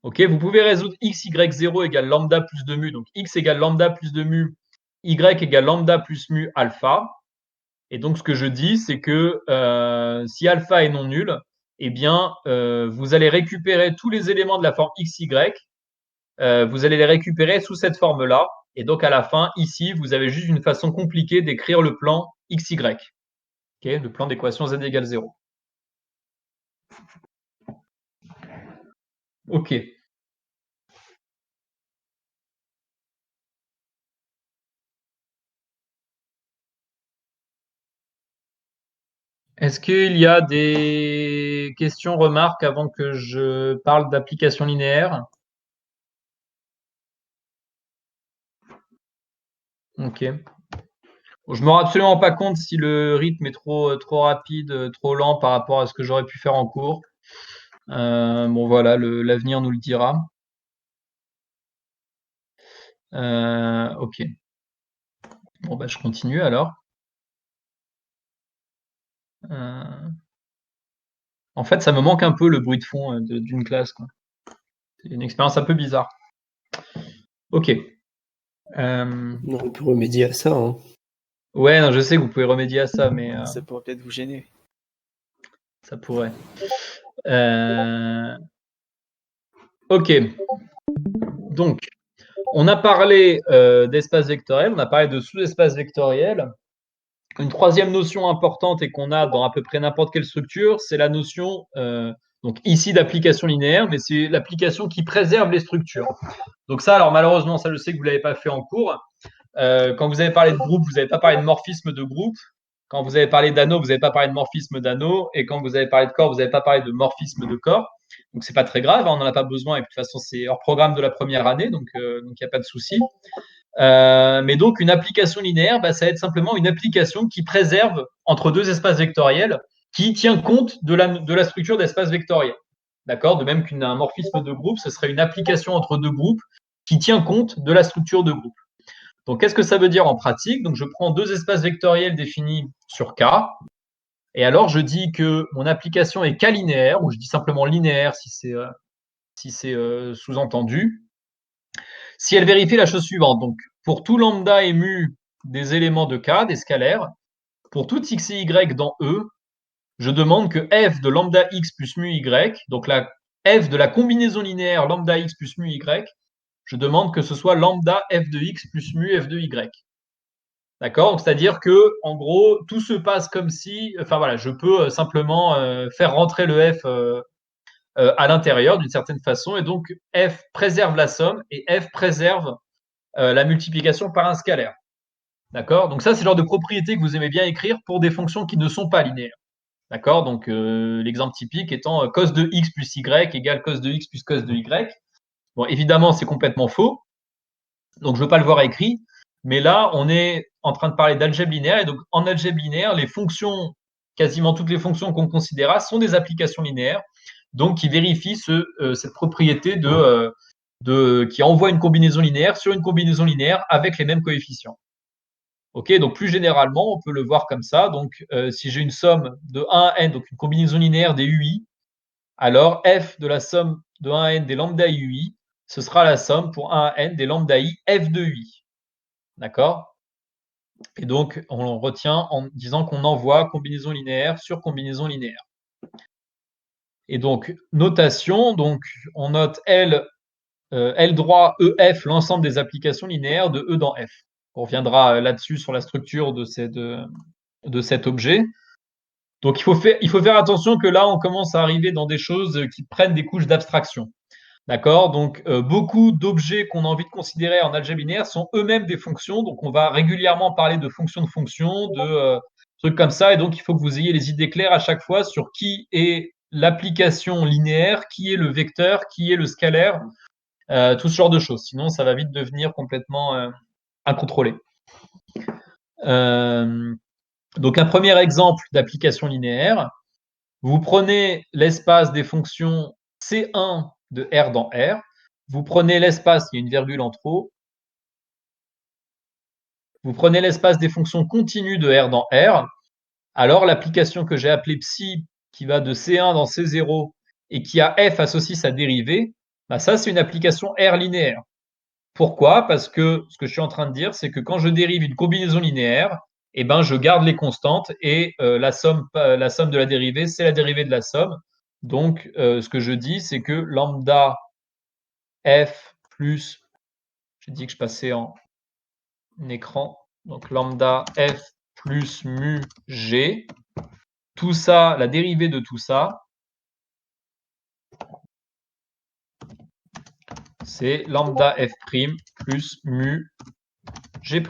Ok, vous pouvez résoudre x, y, 0 égale lambda plus 2 mu. Donc, x égale lambda plus 2 mu, y égale lambda plus mu alpha. Et donc, ce que je dis, c'est que si alpha est non nul, eh bien, vous allez récupérer tous les éléments de la forme xy. Vous allez les récupérer sous cette forme-là. Et donc, à la fin, ici, vous avez juste une façon compliquée d'écrire le plan xy. Okay, le plan d'équation z égale 0. Ok. Est-ce qu'il y a des questions, remarques avant que je parle d'application linéaire? Ok. Bon, je me rends absolument pas compte si le rythme est trop rapide, trop lent par rapport à ce que j'aurais pu faire en cours. Bon voilà, l'avenir nous le dira. Ok. Bon bah je continue alors. Euh, En fait, ça me manque un peu le bruit de fond d'une classe, quoi. C'est une expérience un peu bizarre. Ok. Non, on peut remédier à ça, hein. Ouais, non, je sais que vous pouvez remédier à ça, mais Ça pourrait peut-être vous gêner. ça pourrait. Ok. Donc, on a parlé d'espace vectoriel, on a parlé de sous-espace vectoriel. Une troisième notion importante et qu'on a dans à peu près n'importe quelle structure, c'est la notion, donc ici d'application linéaire, mais c'est l'application qui préserve les structures. Donc ça, alors malheureusement, ça je sais que vous l'avez pas fait en cours. Quand vous avez parlé de groupe, vous n'avez pas parlé de morphisme de groupe. Quand vous avez parlé d'anneau, vous n'avez pas parlé de morphisme d'anneau. Et quand vous avez parlé de corps, vous n'avez pas parlé de morphisme de corps. Donc c'est pas très grave, hein, on n'en a pas besoin. Et puis de toute façon, c'est hors programme de la première année, donc il n'y a pas de souci. Mais donc une application linéaire, bah, ça va être simplement une application qui préserve entre deux espaces vectoriels, qui tient compte de la structure d'espace vectoriel. D'accord? De même qu'un morphisme de groupe, ce serait une application entre deux groupes qui tient compte de la structure de groupe. Donc, qu'est-ce que ça veut dire en pratique? Donc, je prends deux espaces vectoriels définis sur K, et alors je dis que mon application est K-linéaire, ou je dis simplement linéaire si c'est sous-entendu. Si elle vérifie la chose suivante, donc pour tout lambda et mu des éléments de K, des scalaires, pour tout x et y dans E, je demande que f de lambda x plus mu y, donc la f de la combinaison linéaire lambda x plus mu y, je demande que ce soit lambda f de x plus mu f de y. D'accord? C'est-à-dire que, en gros, tout se passe comme si, enfin voilà, je peux simplement faire rentrer le f à l'intérieur d'une certaine façon, et donc f préserve la somme et f préserve la multiplication par un scalaire. D'accord? Donc ça, c'est le genre de propriété que vous aimez bien écrire pour des fonctions qui ne sont pas linéaires. D'accord? Donc l'exemple typique étant cos de x plus y égale cos de x plus cos de y. Bon, évidemment, c'est complètement faux. Donc je ne veux pas le voir écrit. Mais là, on est en train de parler d'algèbre linéaire. Et donc en algèbre linéaire, les fonctions, quasiment toutes les fonctions qu'on considérera sont des applications linéaires. Donc qui vérifient cette propriété qui envoie une combinaison linéaire sur une combinaison linéaire avec les mêmes coefficients. Ok, donc plus généralement, on peut le voir comme ça. Donc, si j'ai une somme de 1 à n, donc une combinaison linéaire des UI, alors f de la somme de 1 à n des lambda UI, ce sera la somme pour 1 à n des lambda I f de UI. D'accord? Et donc, on retient en disant qu'on envoie combinaison linéaire sur combinaison linéaire. Et donc, notation, donc on note L droit EF, l'ensemble des applications linéaires de E dans F. On reviendra là-dessus sur la structure de cet objet. Donc, il faut faire attention que là, on commence à arriver dans des choses qui prennent des couches d'abstraction. D'accord? Donc, beaucoup d'objets qu'on a envie de considérer en algèbre linéaire sont eux-mêmes des fonctions. Donc, on va régulièrement parler de fonctions de fonctions, de trucs comme ça. Et donc, il faut que vous ayez les idées claires à chaque fois sur qui est l'application linéaire, qui est le vecteur, qui est le scalaire, tout ce genre de choses. Sinon, ça va vite devenir complètement incontrôlé. Donc, un premier exemple d'application linéaire. Vous prenez l'espace des fonctions C1 de R dans R. Vous prenez l'espace, il y a une virgule en trop. Vous prenez l'espace des fonctions continues de R dans R. Alors, l'application que j'ai appelée psi, qui va de C1 dans C0 et qui a F associé sa dérivée, bah ça, c'est une application R linéaire. Pourquoi? Parce que ce que je suis en train de dire, c'est que quand je dérive une combinaison linéaire, eh ben, je garde les constantes et la somme de la dérivée, c'est la dérivée de la somme. Donc, ce que je dis, c'est que lambda f plus, j'ai dit que je passais en écran, donc lambda f plus mu g, tout ça, la dérivée de tout ça, c'est lambda f' plus mu g'.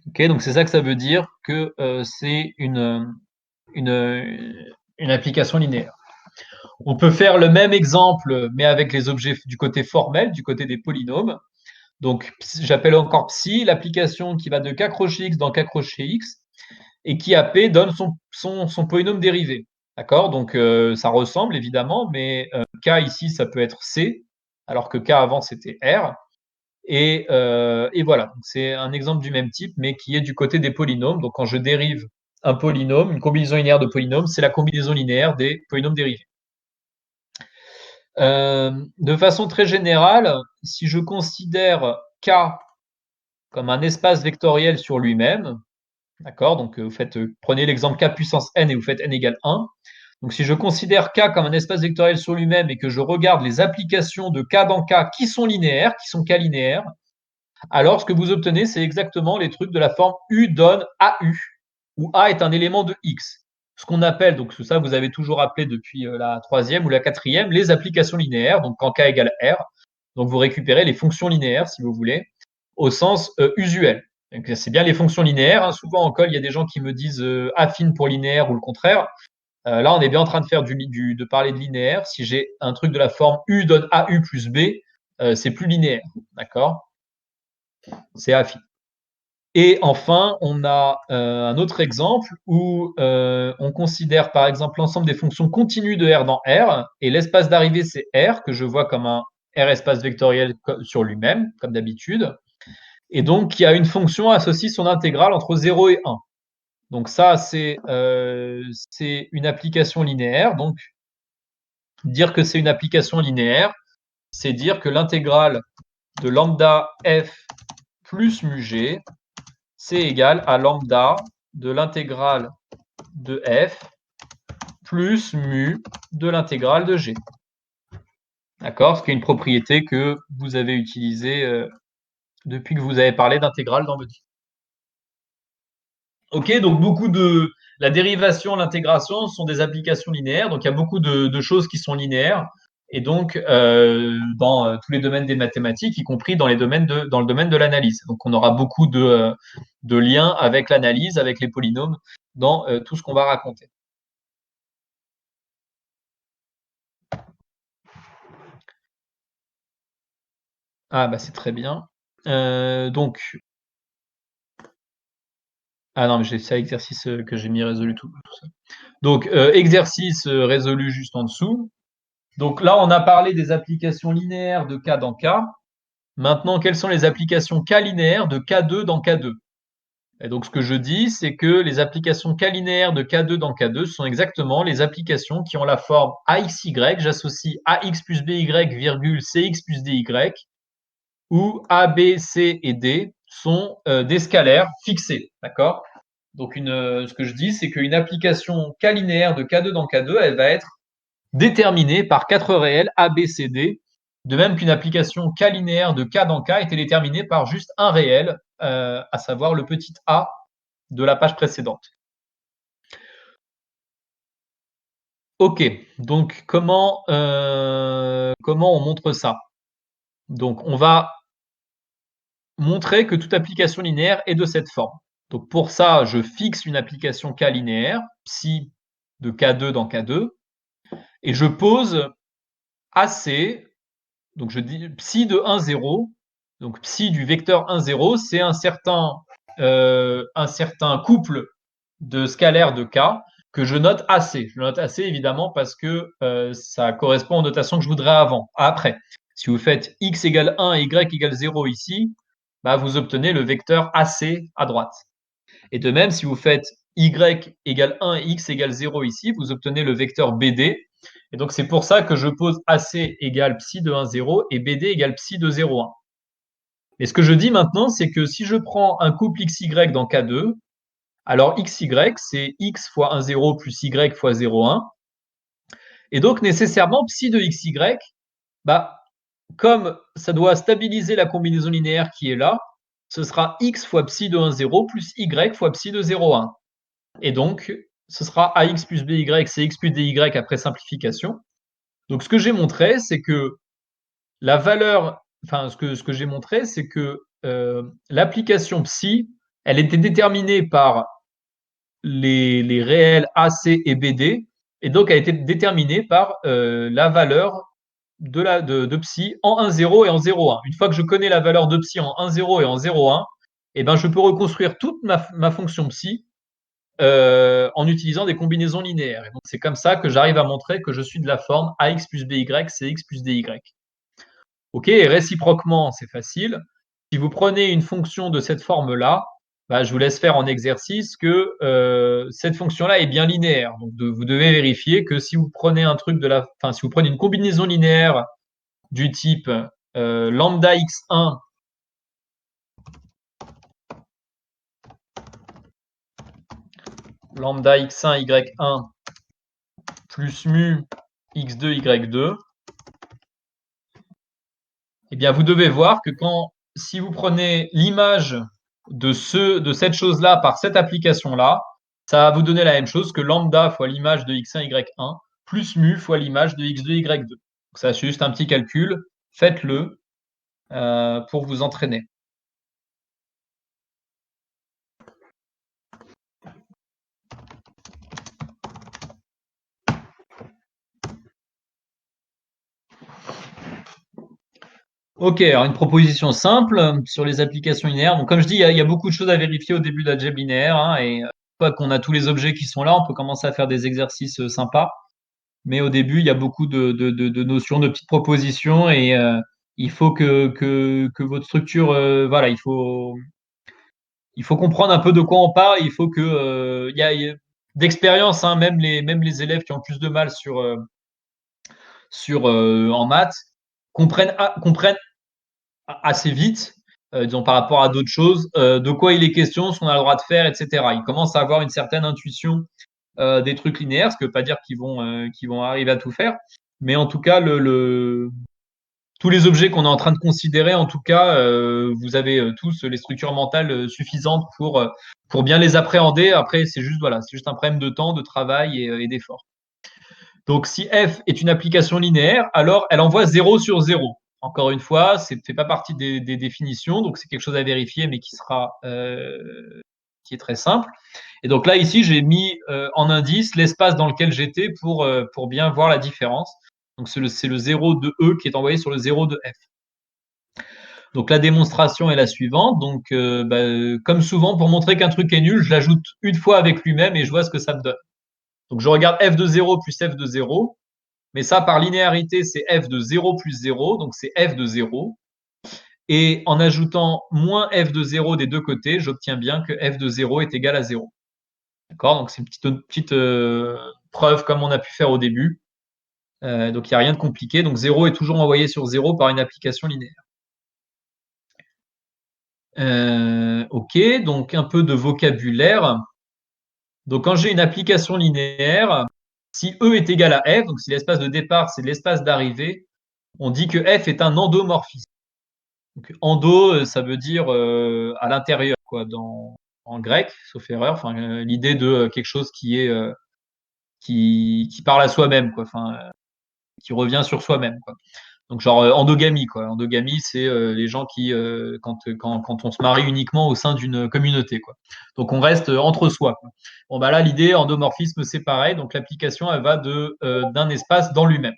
Ok, donc c'est ça que ça veut dire que c'est une application linéaire. On peut faire le même exemple, mais avec les objets du côté formel, du côté des polynômes. Donc, j'appelle encore psi l'application qui va de k crochet x dans k crochet x et qui à p donne son polynôme dérivé. D'accord? Donc, ça ressemble évidemment, mais k ici, ça peut être c, alors que k avant, c'était r. Et voilà, donc, c'est un exemple du même type, mais qui est du côté des polynômes. Donc, quand je dérive un polynôme, une combinaison linéaire de polynômes, c'est la combinaison linéaire des polynômes dérivés. De façon très générale, si je considère K comme un espace vectoriel sur lui-même, d'accord, donc prenez l'exemple K puissance n et vous faites n égale 1. Donc si je considère K comme un espace vectoriel sur lui-même et que je regarde les applications de K dans K qui sont linéaires, qui sont K linéaires, alors ce que vous obtenez, c'est exactement les trucs de la forme U donne AU, où A est un élément de X. Ce qu'on appelle, donc ça vous avez toujours appelé depuis la 3e ou la 4e, les applications linéaires, donc quand K égale R. Donc vous récupérez les fonctions linéaires, si vous voulez, au sens usuel. Donc, c'est bien les fonctions linéaires. Hein. Souvent en colle, il y a des gens qui me disent affine pour linéaire ou le contraire. Là, on est bien en train de faire de parler de linéaire. Si j'ai un truc de la forme U donne AU plus B, c'est plus linéaire. D'accord? C'est affine. Et enfin, on a un autre exemple où on considère par exemple l'ensemble des fonctions continues de R dans R, et l'espace d'arrivée c'est R, que je vois comme un R espace vectoriel sur lui-même, comme d'habitude, et donc il y a une fonction associe son intégrale entre 0 et 1. Donc ça, c'est une application linéaire. Donc, dire que c'est une application linéaire, c'est dire que l'intégrale de lambda f plus mu g, c'est égal à lambda de l'intégrale de f plus mu de l'intégrale de g. D'accord? Ce qui est une propriété que vous avez utilisée depuis que vous avez parlé d'intégrale dans votre vie. Ok, donc beaucoup de la dérivation, l'intégration sont des applications linéaires. Donc il y a beaucoup de choses qui sont linéaires. Et donc dans tous les domaines des mathématiques, y compris dans le domaine de l'analyse. Donc on aura beaucoup de liens avec l'analyse, avec les polynômes, dans tout ce qu'on va raconter. Ah bah c'est très bien. Donc ah non, mais c'est ça exercice que j'ai mis résolu tout ça. Donc exercice résolu juste en dessous. Donc là, on a parlé des applications linéaires de K dans K. Maintenant, quelles sont les applications K linéaires de K2 dans K2? Et donc, ce que je dis, c'est que les applications K linéaires de K2 dans K2 sont exactement les applications qui ont la forme AXY. J'associe AX plus BY virgule CX plus DY, où A, B, C et D sont des scalaires fixés. D'accord? Donc, ce que je dis, c'est qu'une application K linéaire de K2 dans K2, elle va être déterminée par 4 réels A, B, C, D, de même qu'une application K linéaire de K dans K était déterminée par juste un réel, à savoir le petit a de la page précédente. Ok, donc comment on montre ça? Donc on va montrer que toute application linéaire est de cette forme. Donc pour ça, je fixe une application K linéaire, psi de K2 dans K2, et je pose AC, donc je dis psi de 1, 0, donc psi du vecteur 1, 0, c'est un certain couple de scalaires de K que je note AC. Je note AC évidemment parce que ça correspond aux notations que je voudrais après. Si vous faites x égale 1 et y égale 0 ici, bah, vous obtenez le vecteur AC à droite. Et de même, si vous faites y égale 1 et x égale 0 ici, vous obtenez le vecteur BD. Et donc, c'est pour ça que je pose AC égale psi de 1, 0 et BD égale psi de 0, 1. Et ce que je dis maintenant, c'est que si je prends un couple XY dans K2, alors XY, c'est x fois 1, 0 plus y fois 0, 1. Et donc, nécessairement, psi de XY, bah, comme ça doit stabiliser la combinaison linéaire qui est là, ce sera x fois psi de 1, 0 plus y fois psi de 0, 1. Et donc, ce sera ax plus by, c'est x plus dy après simplification. Donc, ce que j'ai montré, c'est que la valeur, enfin, ce que j'ai montré, c'est que l'application psi, elle était déterminée par les réels AC et BD, et donc a été déterminée par la valeur de psi en 1,0 et en 0,1. Une fois que je connais la valeur de psi en 1,0 et en 0,1, eh ben, je peux reconstruire toute ma fonction psi en utilisant des combinaisons linéaires. Et donc, c'est comme ça que j'arrive à montrer que je suis de la forme ax plus by, cx plus dy. Ok, et réciproquement, c'est facile. Si vous prenez une fonction de cette forme-là, bah, je vous laisse faire en exercice que cette fonction-là est bien linéaire. Donc, vous devez vérifier que si vous prenez si vous prenez une combinaison linéaire du type lambda x1 lambda x1 y1 plus mu x2 y2, eh bien, vous devez voir que si vous prenez l'image de cette chose-là par cette application-là, ça va vous donner la même chose que lambda fois l'image de x1, y1 plus mu fois l'image de x2, y2. Donc, ça, c'est juste un petit calcul. Faites-le pour vous entraîner. Ok, alors une proposition simple sur les applications linéaires. Donc, comme je dis, il y a beaucoup de choses à vérifier au début de l'algèbre linéaire. Hein, et une fois qu'on a tous les objets qui sont là, on peut commencer à faire des exercices sympas. Mais au début, il y a beaucoup de notions, de petites propositions. Et il faut que votre structure, voilà, il faut comprendre un peu de quoi on parle. Il faut que, il y a d'expérience, hein, même les élèves qui ont plus de mal en maths comprennent assez vite, disons par rapport à d'autres choses, de quoi il est question, ce qu'on a le droit de faire, etc. Ils commencent à avoir une certaine intuition des trucs linéaires, ce qui ne veut pas dire qu'ils vont arriver à tout faire, mais en tout cas, tous les objets qu'on est en train de considérer, en tout cas, vous avez tous les structures mentales suffisantes pour bien les appréhender. Après, c'est juste un problème de temps, de travail et d'effort. Donc, si f est une application linéaire, alors elle envoie 0 sur 0. Encore une fois, ça ne fait pas partie des définitions, donc c'est quelque chose à vérifier, mais qui est très simple. Et donc là, ici, j'ai mis en indice l'espace dans lequel j'étais pour bien voir la différence. Donc c'est le 0 de E qui est envoyé sur le 0 de F. Donc la démonstration est la suivante. Donc comme souvent, pour montrer qu'un truc est nul, je l'ajoute une fois avec lui-même et je vois ce que ça me donne. Donc je regarde f de 0 plus f de 0. Mais ça, par linéarité, c'est f de 0 plus 0, donc c'est f de 0. Et en ajoutant moins f de 0 des deux côtés, j'obtiens bien que f de 0 est égal à 0. D'accord? Donc c'est une petite preuve comme on a pu faire au début. Donc il n'y a rien de compliqué. Donc 0 est toujours envoyé sur 0 par une application linéaire. Ok, donc un peu de vocabulaire. Donc quand j'ai une application linéaire, si E est égal à F, donc si l'espace de départ c'est l'espace d'arrivée, on dit que F est un endomorphisme. Donc, endo, ça veut dire à l'intérieur, quoi, en grec, sauf erreur. Enfin, l'idée de quelque chose qui parle à soi-même, quoi. Enfin, qui revient sur soi-même, quoi. Donc genre endogamie, quoi. Endogamie, c'est les gens qui, quand on se marie uniquement au sein d'une communauté, quoi. Donc on reste entre soi, quoi. Bon bah là, l'idée endomorphisme, c'est pareil. Donc l'application, elle va d'un espace dans lui-même.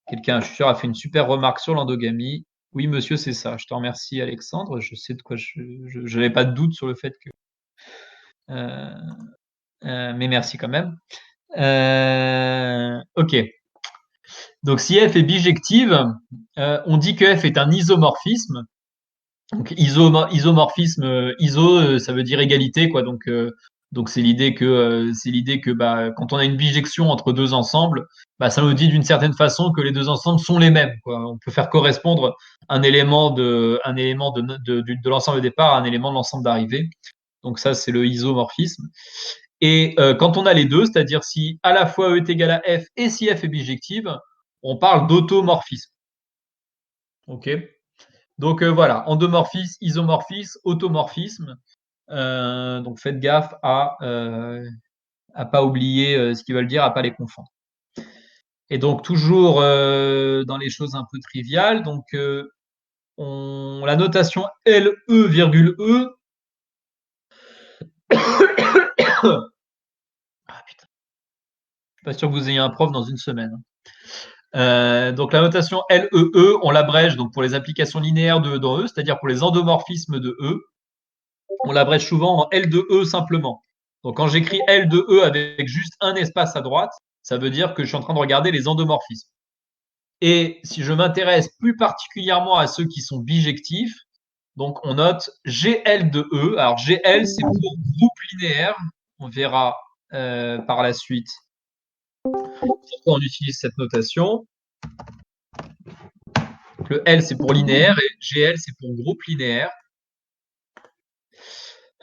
Quelqu'un, je suis sûr, a fait une super remarque sur l'endogamie. Oui, monsieur, c'est ça. Je te remercie, Alexandre. Je sais de quoi je n'avais pas de doute sur le fait que. Mais merci quand même. Ok. Donc, si F est bijective, on dit que F est un isomorphisme. Donc, isomorphisme, ça veut dire égalité, quoi. Donc c'est l'idée que bah, quand on a une bijection entre deux ensembles, bah, ça nous dit d'une certaine façon que les deux ensembles sont les mêmes, quoi. On peut faire correspondre un élément de l'ensemble de départ à un élément de l'ensemble d'arrivée. Donc ça, c'est le isomorphisme. Et quand on a les deux, c'est-à-dire si à la fois E est égal à F et si F est bijective, on parle d'automorphisme. Ok. Donc voilà, endomorphisme, isomorphisme, automorphisme. Donc faites gaffe à pas oublier ce qu'ils veulent dire, à pas les confondre. Et donc toujours dans les choses un peu triviales, donc la notation LE, virgule E. Ah, putain. pas sûr que vous ayez un prof dans une semaine. Donc la notation LEE, on l'abrège donc pour les applications linéaires de E dans E, c'est-à-dire pour les endomorphismes de E. On l'abrège souvent en L de E simplement. Donc quand j'écris L de E avec juste un espace à droite, ça veut dire que je suis en train de regarder les endomorphismes. Et si je m'intéresse plus particulièrement à ceux qui sont bijectifs, donc on note GL de E. Alors GL, c'est pour groupe linéaire. On verra par la suite pourquoi on utilise cette notation. Donc, le L, c'est pour linéaire et GL, c'est pour groupe linéaire.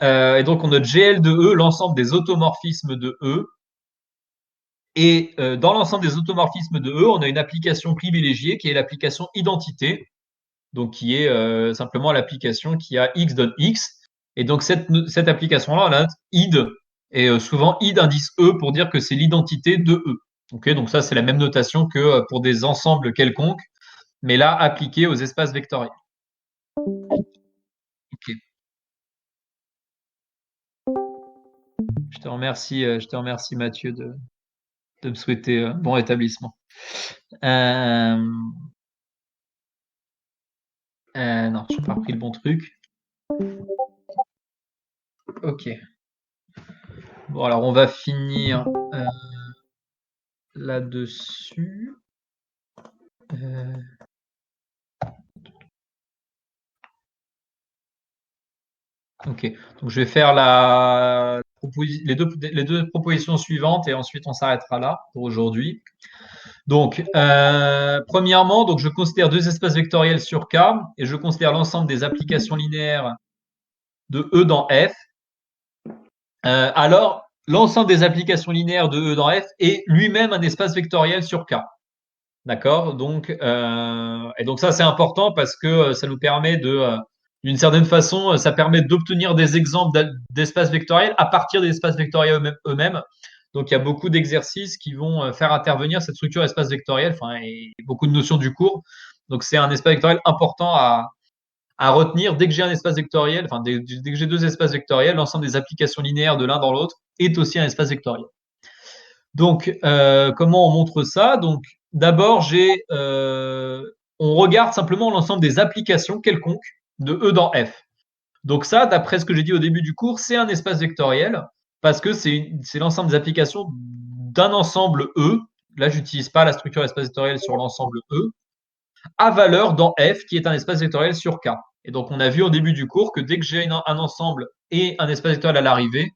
Et donc, on note GL de E, l'ensemble des automorphismes de E. Et dans l'ensemble des automorphismes de E, on a une application privilégiée qui est l'application identité, donc qui est simplement l'application qui a X donne X. Et donc, cette application-là, on a id, et souvent id indice E pour dire que c'est l'identité de E. Okay, donc ça, c'est la même notation que pour des ensembles quelconques, mais là, appliquée aux espaces vectoriels. Ok. Je te remercie Mathieu de me souhaiter bon rétablissement. Non, je n'ai pas repris le bon truc. Ok. Bon, alors on va finir là-dessus. Ok, donc je vais faire les deux propositions suivantes et ensuite on s'arrêtera là pour aujourd'hui. Donc, premièrement, donc je considère deux espaces vectoriels sur K et je considère l'ensemble des applications linéaires de E dans F. Alors, l'ensemble des applications linéaires de E dans F est lui-même un espace vectoriel sur K. D'accord? Donc, et donc ça c'est important parce que ça nous permet d'une certaine façon, ça permet d'obtenir des exemples d'espaces vectoriels à partir des espaces vectoriels eux-mêmes. Donc, il y a beaucoup d'exercices qui vont faire intervenir cette structure espace vectoriel, et beaucoup de notions du cours. Donc, c'est un espace vectoriel important à retenir. Dès que j'ai un espace vectoriel, dès que j'ai deux espaces vectoriels, l'ensemble des applications linéaires de l'un dans l'autre est aussi un espace vectoriel. Donc, comment on montre ça? Donc, d'abord, on regarde simplement l'ensemble des applications quelconques de E dans F. Donc ça, d'après ce que j'ai dit au début du cours, c'est un espace vectoriel parce que c'est l'ensemble des applications d'un ensemble E. Là, j'utilise pas la structure espace vectoriel sur l'ensemble E à valeur dans F qui est un espace vectoriel sur K. Et donc, on a vu au début du cours que dès que j'ai un ensemble et un espace vectoriel à l'arrivée,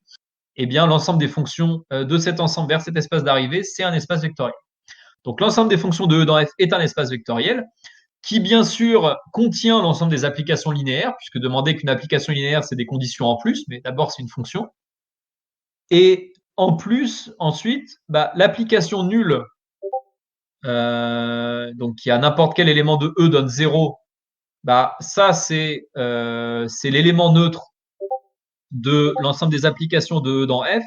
eh bien, l'ensemble des fonctions de cet ensemble vers cet espace d'arrivée, c'est un espace vectoriel. Donc, l'ensemble des fonctions de E dans F est un espace vectoriel qui, bien sûr, contient l'ensemble des applications linéaires, puisque demander qu'une application linéaire, c'est des conditions en plus, mais d'abord, c'est une fonction. Et en plus, ensuite, l'application nulle, donc qui a n'importe quel élément de E donne 0, ça, c'est l'élément neutre de l'ensemble des applications de E dans F.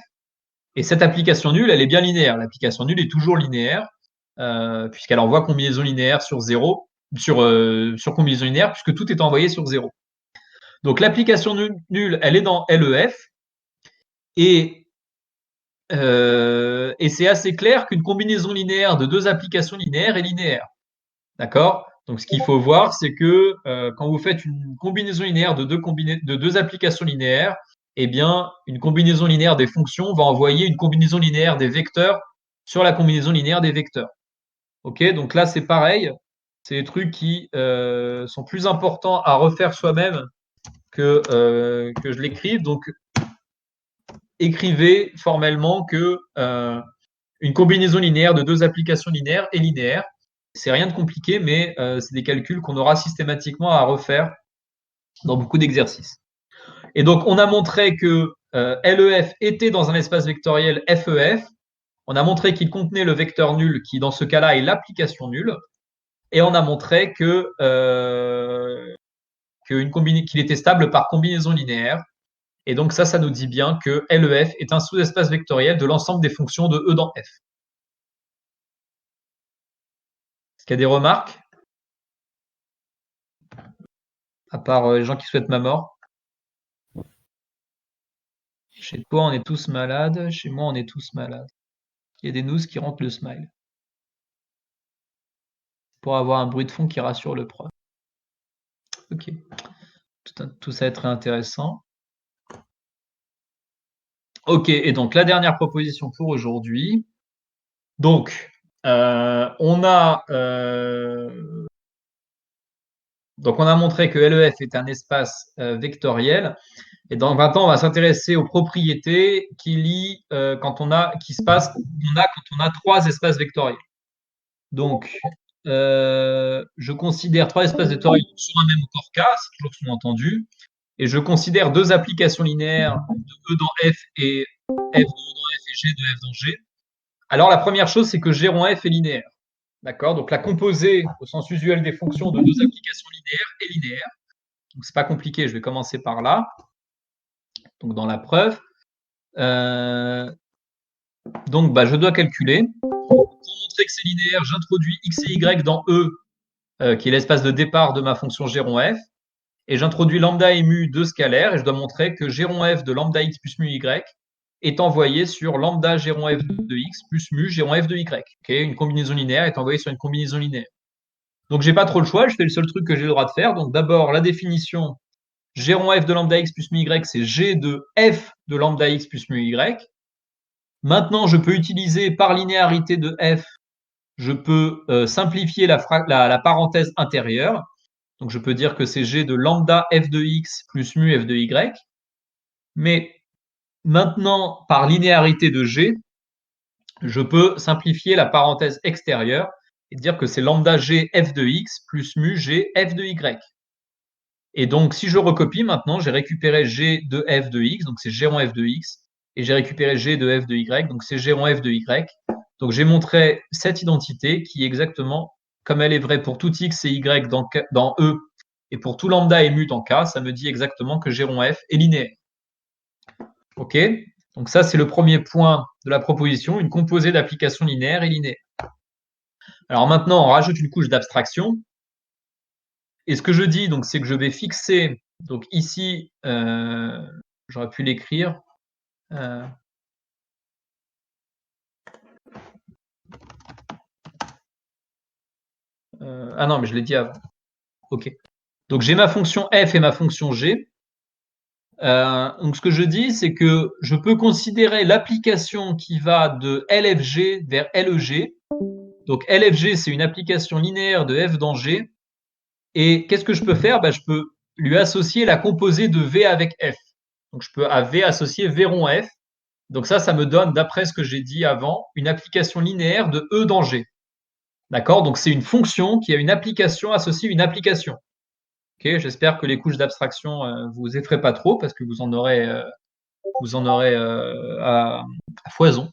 Et cette application nulle, elle est bien linéaire. L'application nulle est toujours linéaire, puisqu'elle envoie combinaison linéaire sur 0, sur combinaison linéaire, puisque tout est envoyé sur 0. Donc l'application nulle, elle est dans LEF, et c'est assez clair qu'une combinaison linéaire de deux applications linéaires est linéaire. D'accord? Donc ce qu'il faut voir, c'est que quand vous faites une combinaison linéaire de deux applications linéaires, eh bien, une combinaison linéaire des fonctions va envoyer une combinaison linéaire des vecteurs sur la combinaison linéaire des vecteurs. Ok? Donc là, c'est pareil. C'est des trucs qui sont plus importants à refaire soi-même que je l'écrive. Donc, écrivez formellement que une combinaison linéaire de deux applications linéaires est linéaire. C'est rien de compliqué, mais c'est des calculs qu'on aura systématiquement à refaire dans beaucoup d'exercices. Et donc, on a montré que LEF était dans un espace vectoriel FEF. On a montré qu'il contenait le vecteur nul, qui dans ce cas-là est l'application nulle. Et on a montré qu'il était stable par combinaison linéaire. Et donc ça nous dit bien que LEF est un sous-espace vectoriel de l'ensemble des fonctions de E dans F. Est-ce qu'il y a des remarques? À part les gens qui souhaitent ma mort. Chez toi, on est tous malades. Chez moi, on est tous malades. Il y a des news qui rentrent le smile. Pour avoir un bruit de fond qui rassure le prof. Ok. Tout ça est très intéressant. Ok, et donc la dernière proposition pour aujourd'hui. Donc, on a montré que LEF est un espace vectoriel. Et donc maintenant, on va s'intéresser aux propriétés qui se passent quand on a trois espaces vectoriels. Donc, je considère trois espaces vectoriels sur un même corps K, c'est toujours sous-entendu, et je considère deux applications linéaires de E dans F et F de E dans F et G de F dans G. Alors, la première chose, c'est que G rond F est linéaire. D'accord? Donc, la composée, au sens usuel des fonctions de deux applications linéaires est linéaire. Donc, c'est pas compliqué, je vais commencer par là. Donc, dans la preuve. Donc, je dois calculer. Pour montrer que c'est linéaire, j'introduis x et y dans E, qui est l'espace de départ de ma fonction G rond F. Et j'introduis lambda et mu, deux scalaires, et je dois montrer que G rond F de lambda x plus mu y est envoyé sur lambda G rond F de x plus mu G rond F de y. Okay, une combinaison linéaire est envoyée sur une combinaison linéaire. Donc, j'ai pas trop le choix, je fais le seul truc que j'ai le droit de faire. Donc, d'abord, la définition G rond F de lambda x plus mu y, c'est G de F de lambda x plus mu y. Maintenant, je peux utiliser par linéarité de F, je peux simplifier la parenthèse intérieure. Donc, je peux dire que c'est G de lambda F de x plus mu F de y. Mais maintenant, par linéarité de G, je peux simplifier la parenthèse extérieure et dire que c'est lambda G F de x plus mu G F de y. Et donc, si je recopie maintenant, j'ai récupéré G de F de x, donc c'est G rond F de x, et j'ai récupéré G de F de y, donc c'est G rond F de y. Donc, j'ai montré cette identité qui est exactement comme elle est vraie pour tout x et y dans E et pour tout lambda et mu dans K, ça me dit exactement que G rond F est linéaire. Ok? Donc, ça, c'est le premier point de la proposition. Une composée d'application linéaire est linéaire. Alors maintenant, on rajoute une couche d'abstraction. Et ce que je dis, donc, c'est que je vais fixer, donc ici, j'aurais pu l'écrire. Ah non, mais je l'ai dit avant. Ok. Donc, j'ai ma fonction f et ma fonction g. Donc, ce que je dis, c'est que je peux considérer l'application qui va de LFG vers LEG. Donc, LFG, c'est une application linéaire de f dans G. Et qu'est-ce que je peux faire? Je peux lui associer la composée de V avec F. Donc, je peux à V associer V rond F. Donc, ça me donne, d'après ce que j'ai dit avant, une application linéaire de E dans G. D'accord? Donc, c'est une fonction qui a une application associée à une application. Ok? J'espère que les couches d'abstraction vous effraient pas trop parce que vous en aurez à foison.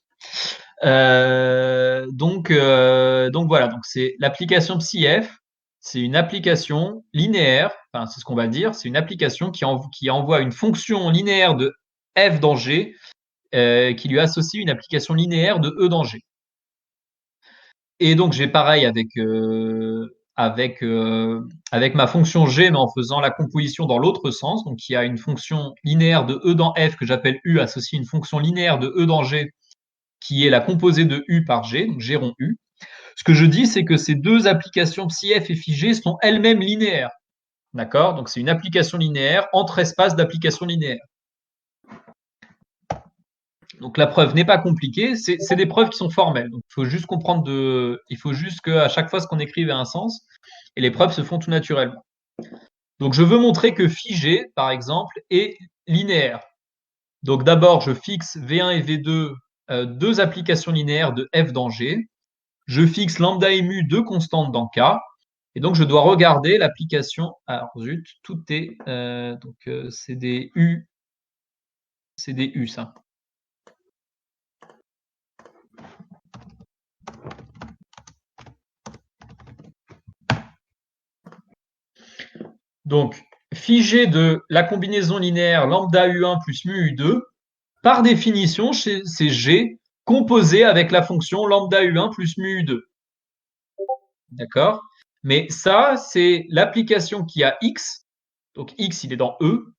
Donc voilà. Donc, c'est l'application PsiF. C'est une application linéaire, enfin, c'est ce qu'on va dire, c'est une application qui envoie une fonction linéaire de f dans G qui lui associe une application linéaire de E dans G. Et donc, j'ai pareil avec ma fonction G, mais en faisant la composition dans l'autre sens. Donc, il y a une fonction linéaire de E dans F que j'appelle U, associée à une fonction linéaire de E dans G qui est la composée de U par G, donc G rond U. Ce que je dis, c'est que ces deux applications PsiF et PhiG sont elles-mêmes linéaires. D'accord? Donc, c'est une application linéaire entre espaces d'application linéaire. Donc, la preuve n'est pas compliquée. C'est des preuves qui sont formelles. Donc, il faut juste il faut juste qu'à chaque fois, ce qu'on écrive ait un sens. Et les preuves se font tout naturellement. Donc, je veux montrer que PhiG, par exemple, est linéaire. Donc, d'abord, je fixe V1 et V2, deux applications linéaires de f dans G. Je fixe lambda et mu, deux constantes dans K. Et donc, je dois regarder l'application. Alors, zut, tout est. C'est des U. C'est des U, ça. Donc, phi de la combinaison linéaire lambda U1 plus mu U2, par définition, c'est G composé avec la fonction lambda U1 plus mu U2. D'accord? Mais ça, c'est l'application qui a X, donc X, il est dans E,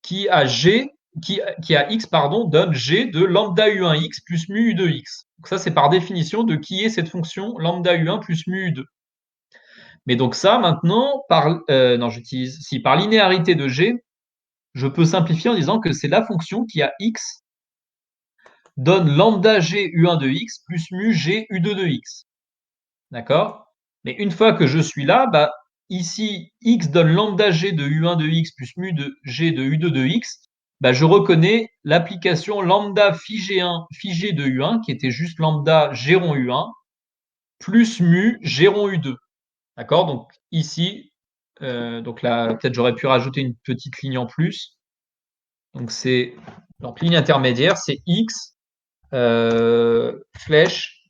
qui a G qui à x, pardon, donne g de lambda u1x plus mu u2x. Donc ça, c'est par définition de qui est cette fonction lambda u1 plus mu u2. Mais donc ça, maintenant, par linéarité de g, je peux simplifier en disant que c'est la fonction qui à x donne lambda g u1 de x plus mu g u2 de x. D'accord? Mais une fois que je suis là, bah, ici, x donne lambda g de u1 de x plus mu de g de u2 de x, bah, je reconnais l'application lambda phi g de u1, qui était juste lambda g rond u1, plus mu g rond u2. D'accord? Donc ici, donc là, peut-être j'aurais pu rajouter une petite ligne en plus. Donc c'est donc ligne intermédiaire, c'est x flèche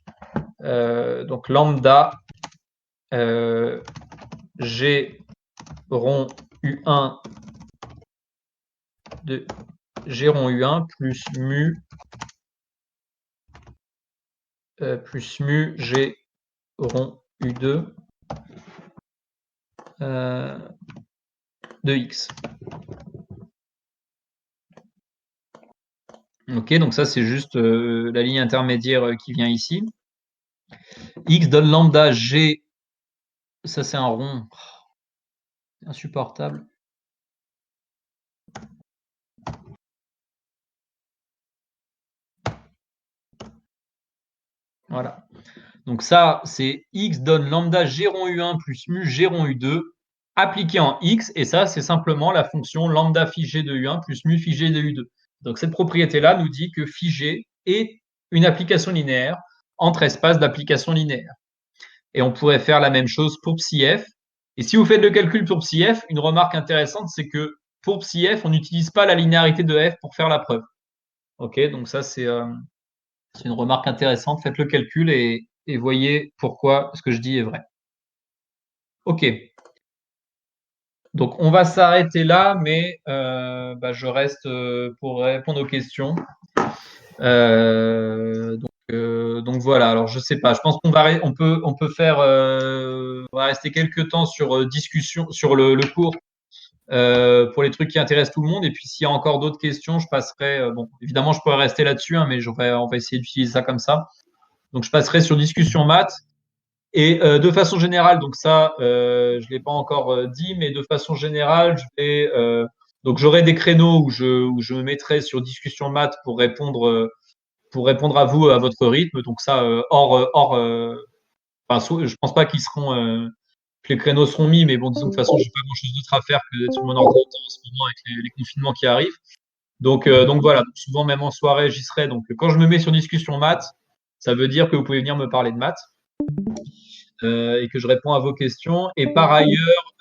donc lambda g rond u1 de g rond u1 plus mu g rond u2 de x. Ok, donc ça c'est juste la ligne intermédiaire qui vient ici. X donne lambda g, ça c'est un rond, insupportable. Voilà. Donc ça, c'est x donne lambda g rond u1 plus mu g rond u2 appliqué en x, et ça, c'est simplement la fonction lambda phi g de u1 plus mu phi g de u2. Donc cette propriété-là nous dit que phi g est une application linéaire entre espaces d'application linéaire. Et on pourrait faire la même chose pour psi f. Et si vous faites le calcul pour psi f, une remarque intéressante, c'est que pour psi f, on n'utilise pas la linéarité de f pour faire la preuve. Ok, donc ça, c'est une remarque intéressante. Faites le calcul et voyez pourquoi ce que je dis est vrai. Ok. Donc, on va s'arrêter là, mais je reste pour répondre aux questions. Donc voilà. Alors, je sais pas. Je pense qu'on peut faire. On va rester quelques temps sur discussion sur le cours pour les trucs qui intéressent tout le monde. Et puis, s'il y a encore d'autres questions, je passerai. Bon, évidemment, je pourrais rester là-dessus, hein, mais on va essayer d'utiliser ça comme ça. Donc, je passerai sur discussion maths. Et de façon générale, donc ça, je l'ai pas encore dit, mais de façon générale, donc j'aurai des créneaux où je me mettrai sur discussion maths pour répondre à vous à votre rythme. Donc ça, je pense pas que les créneaux seront mis, mais bon, disons que de toute façon, j'ai pas grand-chose d'autre à faire que d'être sur mon ordinateur en ce moment avec les confinements qui arrivent. Donc voilà. Donc souvent, même en soirée, j'y serai. Donc quand je me mets sur discussion maths, ça veut dire que vous pouvez venir me parler de maths. Et que je réponds à vos questions. Et par ailleurs,